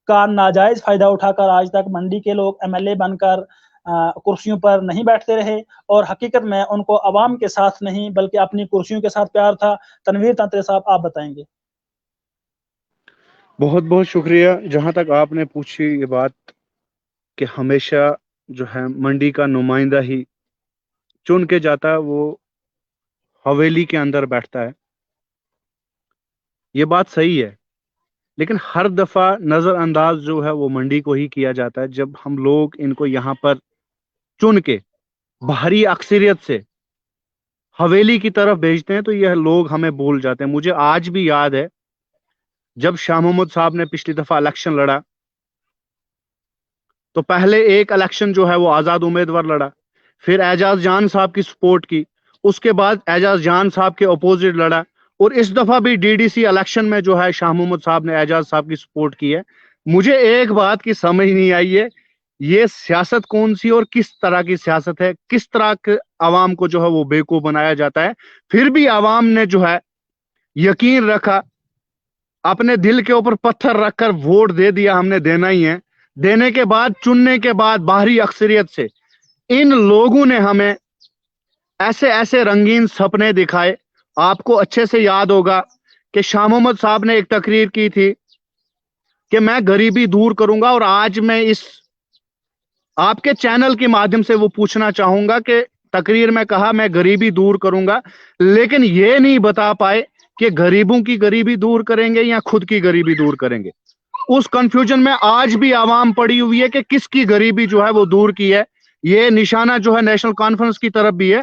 का नाजायज फायदा उठाकर आज तक मंडी के लोग एमएलए बनकर कुर्सियों पर नहीं बैठते रहे, और हकीकत में उनको अवाम के साथ नहीं बल्कि अपनी कुर्सियों के साथ प्यार था? तनवीर तांत्रे साहब, आप बताएंगे। बहुत बहुत शुक्रिया। जहां तक आपने पूछी ये बात कि हमेशा जो है मंडी का नुमाइंदा ही चुन के जाता है, वो हवेली के अंदर बैठता है, ये बात सही है, लेकिन हर दफा नजरअंदाज जो है वो मंडी को ही किया जाता है। जब हम लोग इनको यहाँ पर चुन के भारी अक्सरियत से हवेली की तरफ भेजते हैं तो यह लोग हमें भूल जाते हैं। मुझे आज भी याद है जब शाह मोहम्मद साहब ने पिछली दफा इलेक्शन लड़ा तो पहले एक इलेक्शन जो है वो आजाद उम्मीदवार लड़ा, फिर एजाज जान साहब की सपोर्ट की, उसके बाद एजाज जान साहब के अपोजिट लड़ा, और इस दफा भी डीडीसी इलेक्शन में जो है शाह मोहम्मद साहब ने एजाज साहब की सपोर्ट की है। मुझे एक बात की समझ नहीं आई है, ये सियासत कौन सी और किस तरह की सियासत है? किस तरह के आवाम को जो है वो बेवकूफ बनाया जाता है? फिर भी आवाम ने जो है यकीन रखा, अपने दिल के ऊपर पत्थर रखकर वोट दे दिया, हमने देना ही है। देने के बाद, चुनने के बाद बाहरी अक्सरियत से इन लोगों ने हमें ऐसे ऐसे रंगीन सपने दिखाए। आपको अच्छे से याद होगा कि शाह मोहम्मद साहब ने एक तकरीर की थी कि मैं गरीबी दूर करूंगा, और आज मैं इस आपके चैनल के माध्यम से वो पूछना चाहूंगा कि तकरीर में कहा मैं गरीबी दूर करूंगा, लेकिन ये नहीं बता पाए कि गरीबों की गरीबी दूर करेंगे या खुद की गरीबी दूर करेंगे। उस कंफ्यूजन में आज भी आवाम पड़ी हुई है कि किसकी गरीबी जो है वो दूर की है। ये निशाना जो है नेशनल कॉन्फ्रेंस की तरफ भी है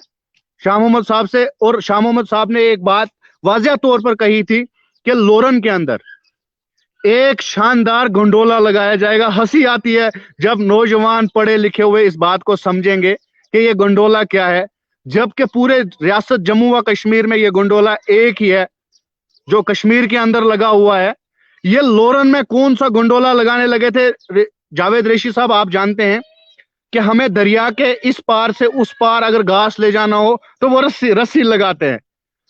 शाह मोहम्मद साहब से, और शाह मोहम्मद साहब ने एक बात वाज़िया तौर पर कही थी कि लोरन के अंदर एक शानदार गंडोला लगाया जाएगा। हंसी आती है जब नौजवान पढ़े लिखे हुए इस बात को समझेंगे कि ये गंडोला क्या है, जबकि पूरे रियासत जम्मू व कश्मीर में ये गंडोला एक ही है जो कश्मीर के अंदर लगा हुआ है। ये लोरन में कौन सा गंडोला लगाने लगे थे? जावेद रेशी साहब, आप जानते हैं कि हमें दरिया के इस पार से उस पार अगर घास ले जाना हो तो वो रस्सी लगाते हैं।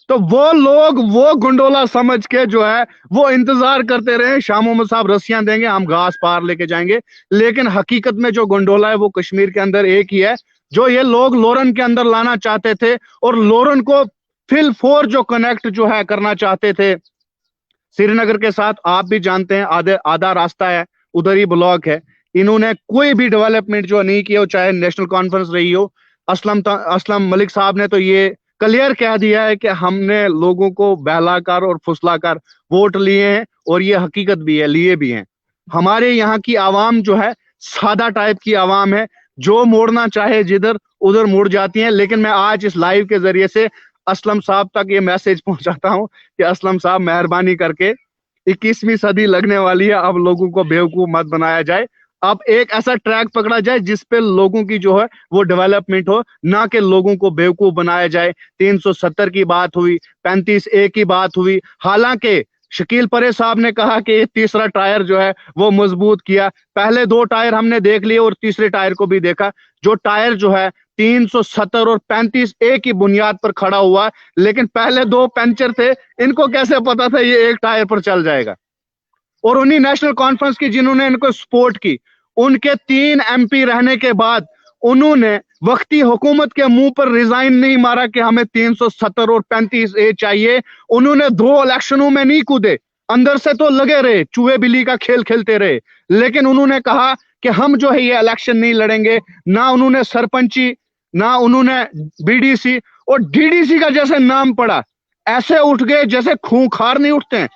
तो वो लोग वो गंडोला समझ के जो है वो इंतजार करते रहे, शाह मोहम्मद साहब रस्सियां देंगे, हम घास पार लेके जाएंगे। लेकिन हकीकत में जो गंडोला है वो कश्मीर के अंदर एक ही है, जो ये लोग लोरन के अंदर लाना चाहते थे, और लोरन को फिल फोर जो कनेक्ट जो है करना चाहते थे श्रीनगर के साथ। आप भी जानते हैं आधा रास्ता है, उधर ही ब्लॉक है। इन्होंने कोई भी डेवलपमेंट जो नहीं किया, चाहे नेशनल कॉन्फ्रेंस रही हो। असलम मलिक साहब ने तो ये क्लियर कह दिया है कि हमने लोगों को बहलाकर और फुसलाकर वोट लिए हैं, और ये हकीकत भी है, लिए भी हैं। हमारे यहाँ की आवाम जो है सादा टाइप की आवाम है, जो मोड़ना चाहे जिधर उधर मुड़ जाती है। लेकिन मैं आज इस लाइव के जरिए से असलम साहब तक ये मैसेज पहुंचाता हूं कि असलम साहब, मेहरबानी करके 21वीं सदी लगने वाली है, अब लोगों को बेवकूफ मत बनाया जाए। अब एक ऐसा ट्रैक पकड़ा जाए जिस पे लोगों की जो है वो डेवलपमेंट हो, ना कि लोगों को बेवकूफ बनाया जाए। 370 की बात हुई, 35A की बात हुई। हालांकि शकील परे साहब ने कहा कि तीसरा टायर जो है वो मजबूत किया। पहले 2 टायर हमने देख लिए और तीसरे टायर को भी देखा। जो टायर जो है 370 और 35A की बुनियाद पर खड़ा हुआ, लेकिन पहले 2 पंचर थे। इनको कैसे पता था ये एक टायर पर चल जाएगा? और उन्हीं नेशनल कॉन्फ्रेंस की जिन्होंने इनको सपोर्ट की, उनके 3 MP रहने के बाद उन्होंने वक्ती हुकूमत के मुंह पर रिजाइन नहीं मारा कि हमें 370 और 35A चाहिए। उन्होंने 2 इलेक्शनों में नहीं कूदे, अंदर से तो लगे रहे, चूहे बिल्ली का खेल खेलते रहे, लेकिन उन्होंने कहा कि हम जो है ये इलेक्शन नहीं लड़ेंगे। ना उन्होंने सरपंची, ना उन्होंने BDC और DDC का जैसे नाम पड़ा, ऐसे उठ गए जैसे खूंखार नहीं उठते हैं,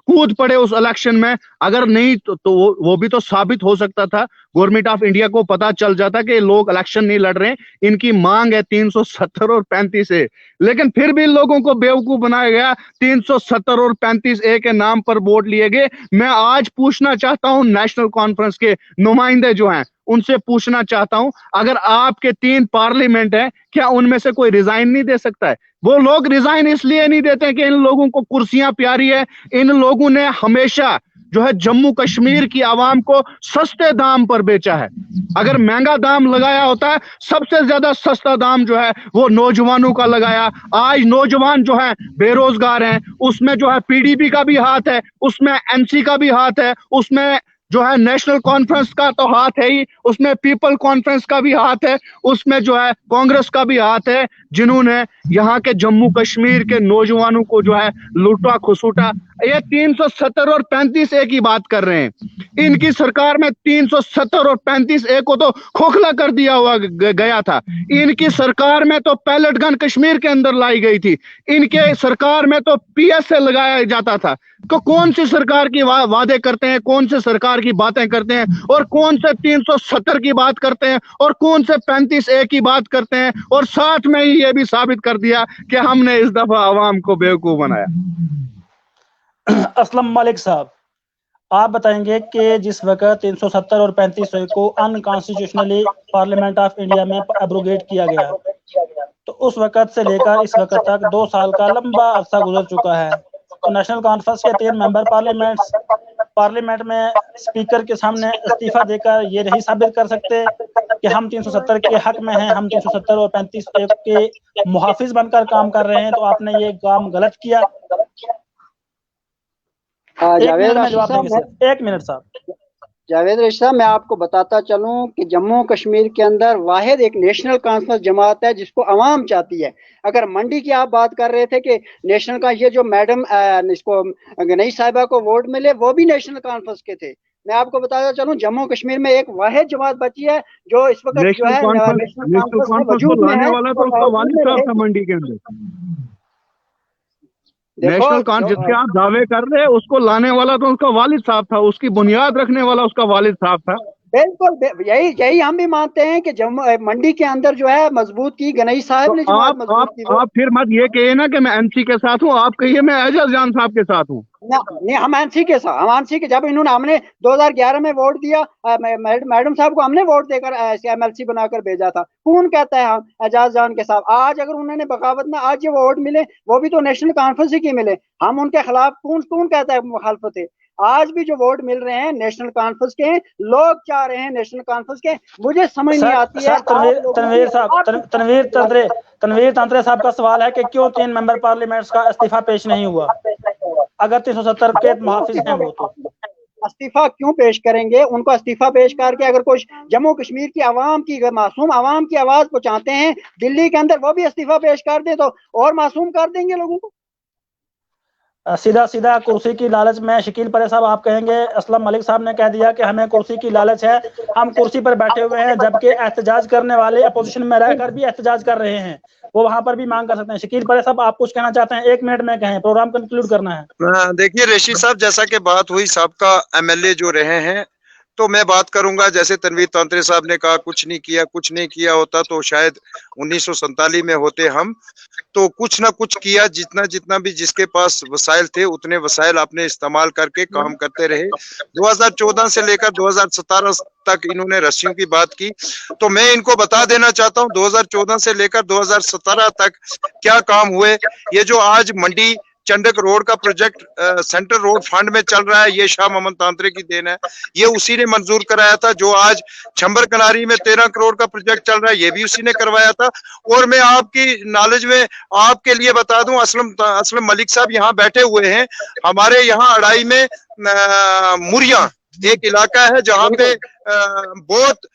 कूद पड़े उस इलेक्शन में। अगर नहीं तो वो भी तो साबित हो सकता था, गवर्नमेंट ऑफ इंडिया को पता चल जाता कि लोग इलेक्शन नहीं लड़ रहे हैं, इनकी मांग है 370 और 35A। लेकिन फिर भी लोगों को बेवकूफ बनाया गया, 370 और 35A के नाम पर वोट लिए गए। मैं आज पूछना चाहता हूं नेशनल कॉन्फ्रेंस के नुमाइंदे जो हैं, उनसे पूछना चाहता हूं, अगर आपके 3 पार्लियामेंट है, क्या उनमें से कोई रिजाइन नहीं दे सकता है? वो लोग रिजाइन इसलिए नहीं देते कि इन लोगों को कुर्सियां प्यारी है। इन लोगों ने हमेशा जो है जम्मू कश्मीर की आवाम को सस्ते दाम पर बेचा है। अगर महंगा दाम लगाया होता है, सबसे ज्यादा सस्ता दाम जो है वो नौजवानों का लगाया। आज नौजवान जो है बेरोजगार हैं, उसमें जो है PDP का भी हाथ है, उसमें MC का भी हाथ है, उसमें जो है नेशनल कॉन्फ्रेंस का तो हाथ है ही, उसमें पीपल कॉन्फ्रेंस का भी हाथ है, उसमें जो है कांग्रेस का भी हाथ है, जिन्होंने यहाँ के जम्मू कश्मीर के नौजवानों को जो है लूटा खसूटा। ये 370 और 35A की बात कर रहे हैं। इनकी सरकार में 370 और 35A को तो खोखला कर दिया हुआ गया था। इनकी सरकार में तो पैलेट गन कश्मीर के अंदर लाई गई थी। इनके सरकार में तो PSA लगाया जाता था। तो कौन सी सरकार की वादे करते हैं, कौन से सरकार की बातें करते हैं, और कौन से 370 की बात करते हैं, और कौन से 35A की बात करते हैं, और साथ में ही ये भी साबित कर दिया कि हमने इस दफा आवाम को बेवकूफ बनाया। असलम मलिक साहब, आप बताएंगे कि जिस वक्त 370 और 35A को अनकॉन्स्टिट्यूशनली पार्लियामेंट ऑफ इंडिया में एब्रोगेट किया गया, तो उस वक्त से लेकर इस वक्त तक 2 साल का लंबा अरसा गुजर चुका है। तो नेशनल कॉन्फ्रेंस के 3 मेंबर पार्लियामेंट में स्पीकर के सामने इस्तीफा देकर ये नहीं साबित कर सकते कि हम 370 के हक में हैं, हम 370 और 35A के मुहाफिज बनकर काम कर रहे हैं। तो आपने ये काम गलत किया। जावेद एक मिनट साहब, जावेद रशीद साहब, मैं आपको बताता चलूं कि जम्मू कश्मीर के अंदर वाहिद एक नेशनल कॉन्फ्रेंस जमात है जिसको अवाम चाहती है। अगर मंडी की आप बात कर रहे थे कि नेशनल का ये जो मैडम इसको गनई साहिबा को वोट मिले, वो भी नेशनल कॉन्फ्रेंस के थे। मैं आपको बताता चलूं जम्मू कश्मीर में एक वाहिद जमात बची है जो इस वक्त जो है नेशनल कॉन्फ्रेंस में वजूद में है। मंडी के अंदर नेशनल कॉन्फ्रेंस जिसके आप दावे कर रहे हैं, उसको लाने वाला तो उसका वालिद साहब था, उसकी बुनियाद रखने वाला उसका वालिद साहब था। बिल्कुल यही हम भी मानते हैं कि जम्मू मंडी के अंदर जो है मजबूत की गनई साहब ने जो मजबूत की। आप फिर मत ये कहिए ना कि मैं MC के साथ हूँ, आप कहिए मैं एजाज जान साहब के साथ हूँ। नहीं, हम MC के साथ, हम MC के, जब इन्होंने हमने 2011 में वोट दिया, मैडम साहब को हमने वोट देकर MLC बनाकर भेजा था। कौन कहता है हम एजाज जान के साथ? आज अगर उन्होंने बगावत में आज ये वोट मिले, वो भी तो नेशनल कॉन्फ्रेंस ही के मिले। हम उनके खिलाफ कौन कहता है मुखालफत है? आज भी जो वोट मिल रहे हैं नेशनल कॉन्फ्रेंस के, लोग चाह रहे हैं नेशनल कॉन्फ्रेंस के। मुझे समझ नहीं आती है। तनवीर तांत्रे साहब का सवाल है कि क्यों 3 मेंबर पार्लियामेंट का इस्तीफा पेश नहीं हुआ? अगर 370 के मुहाफिज हैं वो तो इस्तीफा क्यों पेश करेंगे? उनको इस्तीफा पेश करके अगर कुछ जम्मू कश्मीर की आवाम की, मासूम आवाम की आवाज को चाहते हैं दिल्ली के अंदर, वो भी इस्तीफा पेश कर दे तो और मासूम कर देंगे लोगों को। सीधा सीधा कुर्सी की लालच में शकील परे साहब आप कहेंगे असलम मलिक साहब ने कह दिया कि हमें कुर्सी की लालच है, हम कुर्सी पर बैठे हुए हैं, जबकि एहतजाज करने वाले अपोजिशन में रहकर भी एहतजाज कर रहे हैं, वो वहां पर भी मांग कर सकते हैं। शकील परे साहब आप कुछ कहना चाहते हैं? 1 मिनट में कहें, प्रोग्राम कंक्लूड करना है। देखिए रेशी साहब, जैसा कि बात हुई सबका एमएलए जो रहे हैं, तो मैं बात करूंगा जैसे तनवीर तांत्रे साहब ने कहा कुछ नहीं किया होता तो शायद 1947 में होते हम। तो कुछ ना कुछ किया, जितना भी जिसके पास वसाइल थे उतने वसाइल आपने इस्तेमाल करके काम करते रहे। 2014 से लेकर 2017 तक इन्होंने रस्सियों की बात की, तो मैं इनको बता देना चाहता हूं 2014 से लेकर 2017 तक क्या काम हुए। ये जो आज मंडी चंडक रोड का प्रोजेक्ट सेंट्रल रोड फंड में चल रहा है, ये शाह मोहम्मद तांत्रे की देन है। ये उसी ने मंजूर कराया था। जो आज छंबर कनारी में 13 करोड़ का प्रोजेक्ट चल रहा है, ये भी उसी ने करवाया था। और मैं आपकी नॉलेज में आपके लिए बता दूं, असलम मलिक साहब यहाँ बैठे हुए हैं। हमारे यहाँ अड़ाई में मुरिया एक इलाका है जहाँ पे बहुत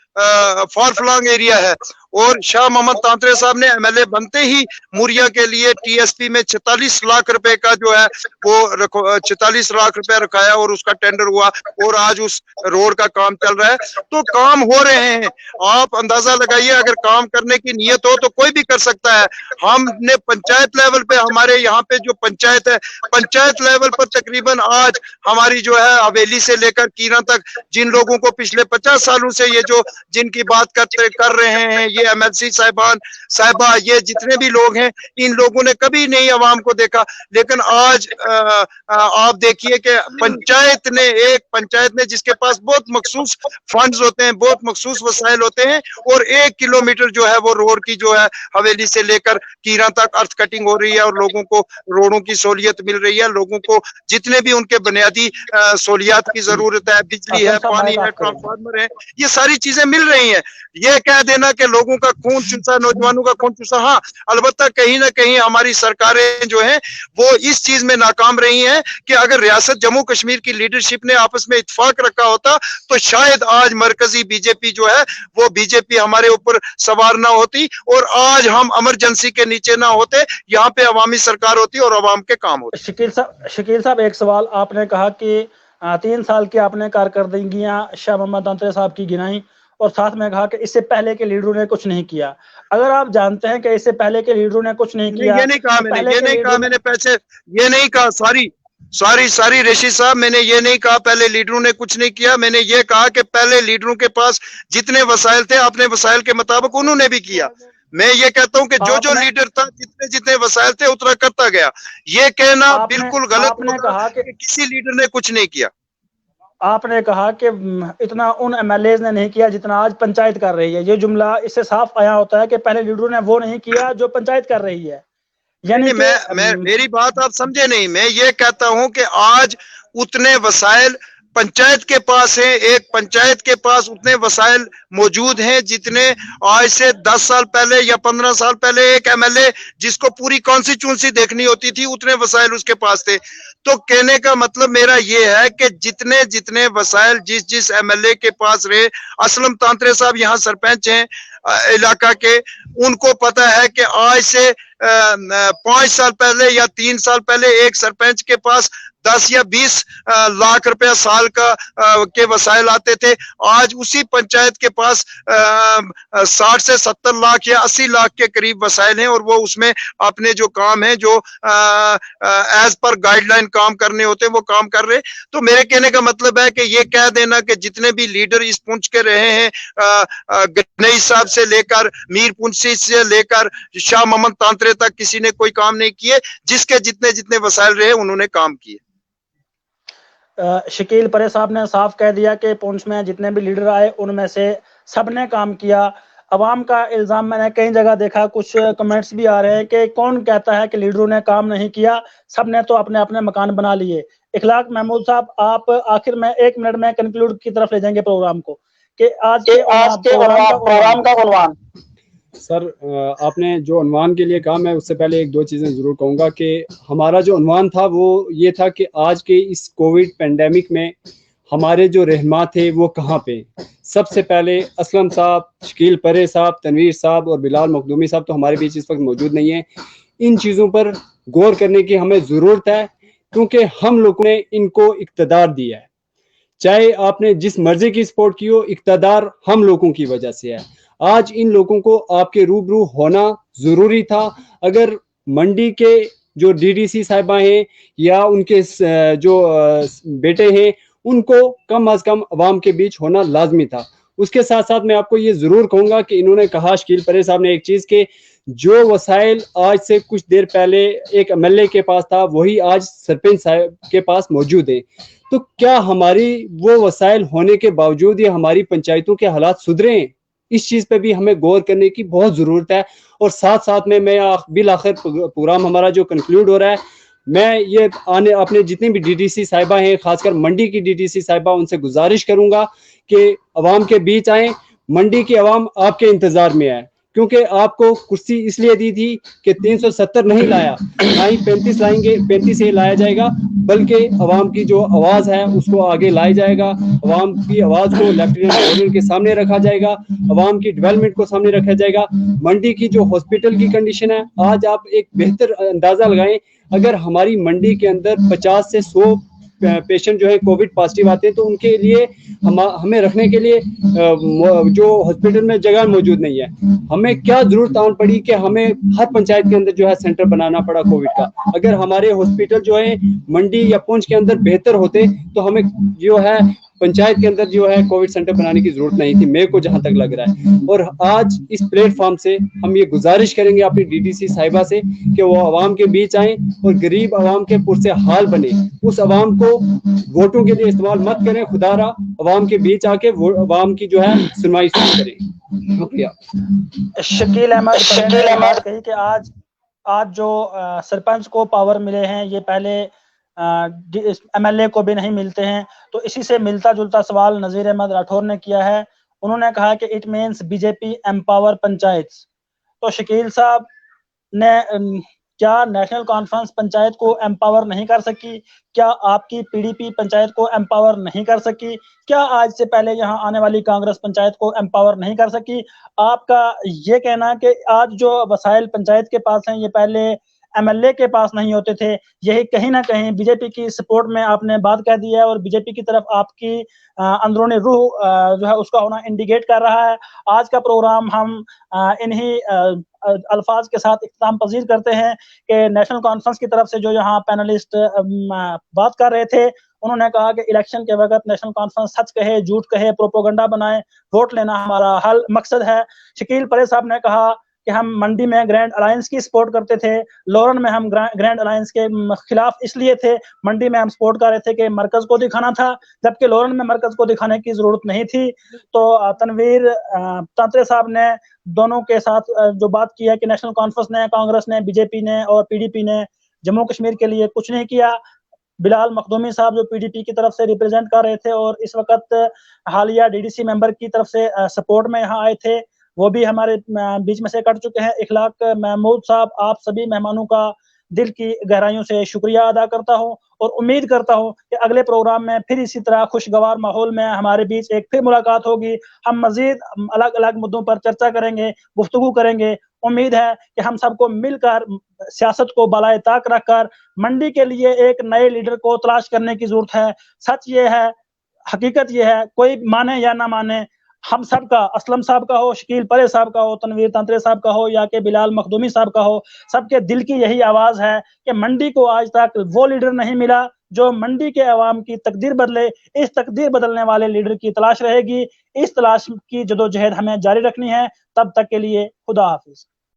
फार फ्लॉन्ग एरिया है, और शाह मोहम्मद तांत्रे साहब ने एमएलए बनते ही मुरिया के लिए टीएसपी में 46 लाख रुपए का जो है वो 46 लाख रुपए रखाया और उसका टेंडर हुआ, और आज उस रोड का काम चल रहा है। तो काम हो रहे हैं, आप अंदाजा लगाइए, अगर काम करने की नीयत हो तो कोई भी कर सकता है। हमने पंचायत लेवल पे, हमारे यहाँ पे जो पंचायत है, पंचायत लेवल पर तकरीबन आज हमारी जो है हवेली से लेकर कीरा तक, जिन लोगों को पिछले 50 सालों से ये जो जिनकी बात कर रहे हैं, ये एमएलसी साहिबा, ये जितने भी लोग हैं, इन लोगों ने कभी नहीं अवाम को देखा। लेकिन आज आप देखिए कि एक पंचायत ने जिसके पास बहुत मखसूस फंड्स होते हैं, बहुत मखसूस वसाइल होते हैं, और 1 किलोमीटर जो है वो रोड की जो है हवेली से लेकर कीरा तक अर्थ कटिंग हो रही है, और लोगों को रोडों की सहूलियत मिल रही है। लोगों को जितने भी उनके बुनियादी सहूलियात की जरूरत है, बिजली है, पानी है, ट्रांसफार्मर है, ये सारी चीजें मिल रही हैं। ये कह देना कि लोगों का खून चूसा, नौजवानों का खून चूसा, हाँ अलबत्ता कहीं ना कहीं हमारी सरकारें जो हैं वो इस चीज में नाकाम रही हैं कि अगर रियासत जम्मू कश्मीर की लीडरशिप ने आपस में इत्तेफाक रखा होता तो शायद आज मरकजी बीजेपी जो है वो बीजेपी हमारे ऊपर सवार ना होती, और आज हम इमरजेंसी के नीचे ना होते, यहाँ पे अवामी सरकार होती और अवाम के काम होते। शकील साहब एक सवाल, आपने कहा कि 3 साल की आपने कारकर्दगियां शाह मोहम्मद तांत्रे साहब की गिनाई, और साथ में कहा कि इससे पहले के लीडरों ने कुछ नहीं किया। अगर आप जानते हैं कि इससे पहले के लीडरों ने कुछ नहीं किया, ये नहीं कहा मैंने, ये नहीं कहा मैंने, पैसे ये नहीं कहा, सॉरी रेशी साहब, मैंने ये नहीं कहा पहले लीडरों ने कुछ नहीं किया। मैंने ये कहा कि पहले लीडरों के पास जितने वसाइल थे, अपने वसाइल के मुताबिक उन्होंने भी किया। मैं ये कहता हूं कि जो लीडर था जितने वसाइल थे उतना करता गया। ये कहना बिल्कुल गलत होगा कि किसी लीडर ने कुछ नहीं किया। आपने कहा कि इतना उन एमएलए ने नहीं किया जितना आज पंचायत कर रही है। ये जुमला इससे साफ आया होता है कि पहले लीडरों ने वो नहीं किया जो पंचायत कर रही है। यानी मैं मेरी बात आप समझे नहीं। मैं ये कहता हूं कि आज उतने वसाइल पंचायत के पास है, एक पंचायत के पास उतने वसाइल मौजूद हैं जितने आज से 10 साल पहले या 15 साल पहले एक एमएलए जिसको पूरी कॉन्स्टिट्यूंसी देखनी होती थी उतने वसाइल उसके पास थे। तो कहने का मतलब मेरा ये है कि जितने जितने वसाइल जिस एमएलए के पास रहे, असलम तांत्रे साहब यहाँ सरपंच हैं इलाका के, उनको पता है कि आज से 5 साल पहले या 3 साल पहले एक सरपंच के पास 10 या 20 लाख रुपया साल का के वसाइल आते थे। आज उसी पंचायत के पास 60 से 70 लाख या 80 लाख के करीब वसाइल हैं, और वो उसमें अपने जो काम है, जो एज पर गाइडलाइन काम करने होते हैं, वो काम कर रहे। तो मेरे कहने का मतलब है कि ये कह देना कि जितने भी लीडर इस पुंछ के रहे हैं, गनई साहब से लेकर मीर पुंछी से लेकर शाह मोहम्मद तांत्रे तक, किसी ने कोई काम नहीं किए। जिसके जितने जितने वसाइल रहे उन्होंने काम किए। शकील परे साहब ने साफ कह दिया कि पुंछ में जितने भी लीडर आए उनमें से सबने काम किया। अवाम का इल्जाम मैंने कई जगह देखा, कुछ कमेंट्स भी आ रहे हैं कि कौन कहता है कि लीडरों ने काम नहीं किया, सबने तो अपने अपने मकान बना लिए। इखलाक महमूद साहब, आप आखिर में 1 मिनट में कंक्लूड की तरफ ले जाएंगे प्रोग्राम को कि आज के प्रोग्राम का उन्वान। सर, आपने जो उन्वान के लिए कहा, मैं उससे पहले 1-2 चीज़ें ज़रूर कहूँगा कि हमारा जो उन्वान था वो ये था कि आज के इस कोविड पेंडेमिक में हमारे जो रहनुमा थे वो कहाँ पे। सबसे पहले असलम साहब, शकील परे साहब, तनवीर साहब और बिलाल मखदूमी साहब तो हमारे बीच इस वक्त मौजूद नहीं है। इन चीज़ों पर गौर करने की हमें ज़रूरत है क्योंकि हम लोगों ने इनको इक्तदार दिया है। चाहे आपने जिस मर्जी की सपोर्ट की हो, इक्तदार हम लोगों की वजह से है। आज इन लोगों को आपके रूबरू होना जरूरी था। अगर मंडी के जो डीडीसी साहिबा हैं या उनके जो बेटे हैं, उनको कम अज कम अवाम के बीच होना लाजमी था। उसके साथ साथ मैं आपको ये जरूर कहूंगा कि इन्होंने कहा, शकील परे साहब ने एक चीज के जो वसाइल आज से कुछ देर पहले एक एमएलए के पास था, वही आज सरपंच साहब के पास मौजूद है। तो क्या हमारी वो वसाइल होने के बावजूद ये हमारी पंचायतों के हालात सुधरे हैं? इस चीज पे भी हमें गौर करने की बहुत जरूरत है। और साथ साथ में मैं बिल आखिर प्रोग्राम हमारा जो कंक्लूड हो रहा है, मैं ये आने अपने जितनी भी डीडीसी साहिबा हैं, खासकर मंडी की डीडीसी साहिबा, उनसे गुजारिश करूंगा कि अवाम के बीच आए। मंडी की अवाम आपके इंतजार में है, क्योंकि आपको कुर्सी इसलिए दी थी कि 370 नहीं लाया, ना ही 35 लाएंगे, 35 से लाया जाएगा, बल्कि अवाम की जो आवाज है उसको आगे लाया जाएगा। अवाम की आवाज को लेफ्टिनेंट गवर्नर के सामने रखा जाएगा, अवाम की डेवलपमेंट को सामने रखा जाएगा। मंडी की जो हॉस्पिटल की कंडीशन है, आज आप एक बेहतर अंदाजा लगाएं, अगर हमारी मंडी के अंदर 50 से 100 पेशेंट जो है कोविड पॉजिटिव आते हैं, तो उनके लिए हमें रखने के लिए जो हॉस्पिटल में जगह मौजूद नहीं है। हमें क्या जरूरत आन पड़ी कि हमें हर पंचायत के अंदर जो है सेंटर बनाना पड़ा कोविड का। अगर हमारे हॉस्पिटल जो है मंडी या पुंछ के अंदर बेहतर होते, तो हमें जो है पंचायत के अंदर जो है कोविड सेंटर बनाने की जरूरत नहीं थी, मेरे को जहां तक लग रहा है। और आज इस प्लेटफॉर्म से हम ये गुजारिश करेंगे अपनी डीडीसी साहिबा से कि वो आवाम के बीच आए और गरीब आवाम के पुरसे हाल बने। उस आवाम को वोटों के लिए इस्तेमाल मत करें, खुदारा आवाम के बीच आके आवाम की जो है सुनवाई करें। शुक्रिया। शकील अहमद कही कि आज जो सरपंच को पावर मिले हैं, ये पहले एमएलए को भी नहीं मिलते हैं। तो इसी से मिलता जुलता सवाल नजीर अहमद राठौर ने किया है। उन्होंने कहा कि it means BJP empower panchayat. तो शकील साहब ने क्या नेशनल कॉन्फ्रेंस पंचायत को एम्पावर नहीं कर सकी? क्या आपकी पीडीपी पंचायत को एम्पावर नहीं कर सकी? क्या आज से पहले यहाँ आने वाली कांग्रेस पंचायत को एम्पावर नहीं कर सकी? आपका ये कहना कि आज जो वसाइल पंचायत के पास हैं, ये पहले एमएलए के पास नहीं होते थे, यही कहीं ना कहीं बीजेपी की सपोर्ट में आपने बात कह दी है और बीजेपी की तरफ आपकी अंदरूनी रूह जो है उसका होना इंडिकेट कर रहा है। आज का प्रोग्राम हम इन्हीं अल्फाज के साथ इख्तिताम पजीर करते हैं कि नेशनल कॉन्फ्रेंस की तरफ से जो यहाँ पैनलिस्ट बात कर रहे थे, उन्होंने कहा कि इलेक्शन के वक्त नेशनल कॉन्फ्रेंस सच कहे, झूठ कहे, प्रोपोगंडा बनाए, वोट लेना हमारा हल मकसद है। शकील परे साहब ने कहा कि हम मंडी में ग्रैंड अलायंस की सपोर्ट करते थे, लोरन में हम ग्रैंड अलायंस के खिलाफ इसलिए थे, मंडी में हम सपोर्ट कर रहे थे कि मरकज को दिखाना था, जबकि लोरन में मरकज को दिखाने की जरूरत नहीं थी। तो तनवीर तांत्रे साहब ने दोनों के साथ जो बात की है कि नेशनल कॉन्फ्रेंस ने, कांग्रेस ने, बीजेपी ने और पीडीपी ने जम्मू कश्मीर के लिए कुछ नहीं किया। बिलाल मखदूमी साहब जो पीडीपी की तरफ से रिप्रेजेंट कर रहे थे और इस वक्त हालिया डीडीसी मेंबर की तरफ से सपोर्ट में यहाँ आए थे, वो भी हमारे बीच में से कट चुके हैं। इखलाक महमूद साहब, आप सभी मेहमानों का दिल की गहराइयों से शुक्रिया अदा करता हूं और उम्मीद करता हूं कि अगले प्रोग्राम में फिर इसी तरह खुशगवार माहौल में हमारे बीच एक फिर मुलाकात होगी। हम मजीद अलग अलग मुद्दों पर चर्चा करेंगे, गुफ्तगू करेंगे। उम्मीद है कि हम सबको मिलकर सियासत को बालाए ताक रखकर मंडी के लिए एक नए लीडर को तलाश करने की जरूरत है। सच ये है, हकीकत ये है, कोई माने या ना माने, हम सब का, असलम साहब का हो, शकील परे साहब का हो, तनवीर तांत्रे साहब का हो या कि बिलाल मखदूमी साहब का हो, सबके दिल की यही आवाज है कि मंडी को आज तक वो लीडर नहीं मिला जो मंडी के अवाम की तकदीर बदले। इस तकदीर बदलने वाले लीडर की तलाश रहेगी। इस तलाश की जदोजहद हमें जारी रखनी है। तब तक के लिए खुदा हाफिज।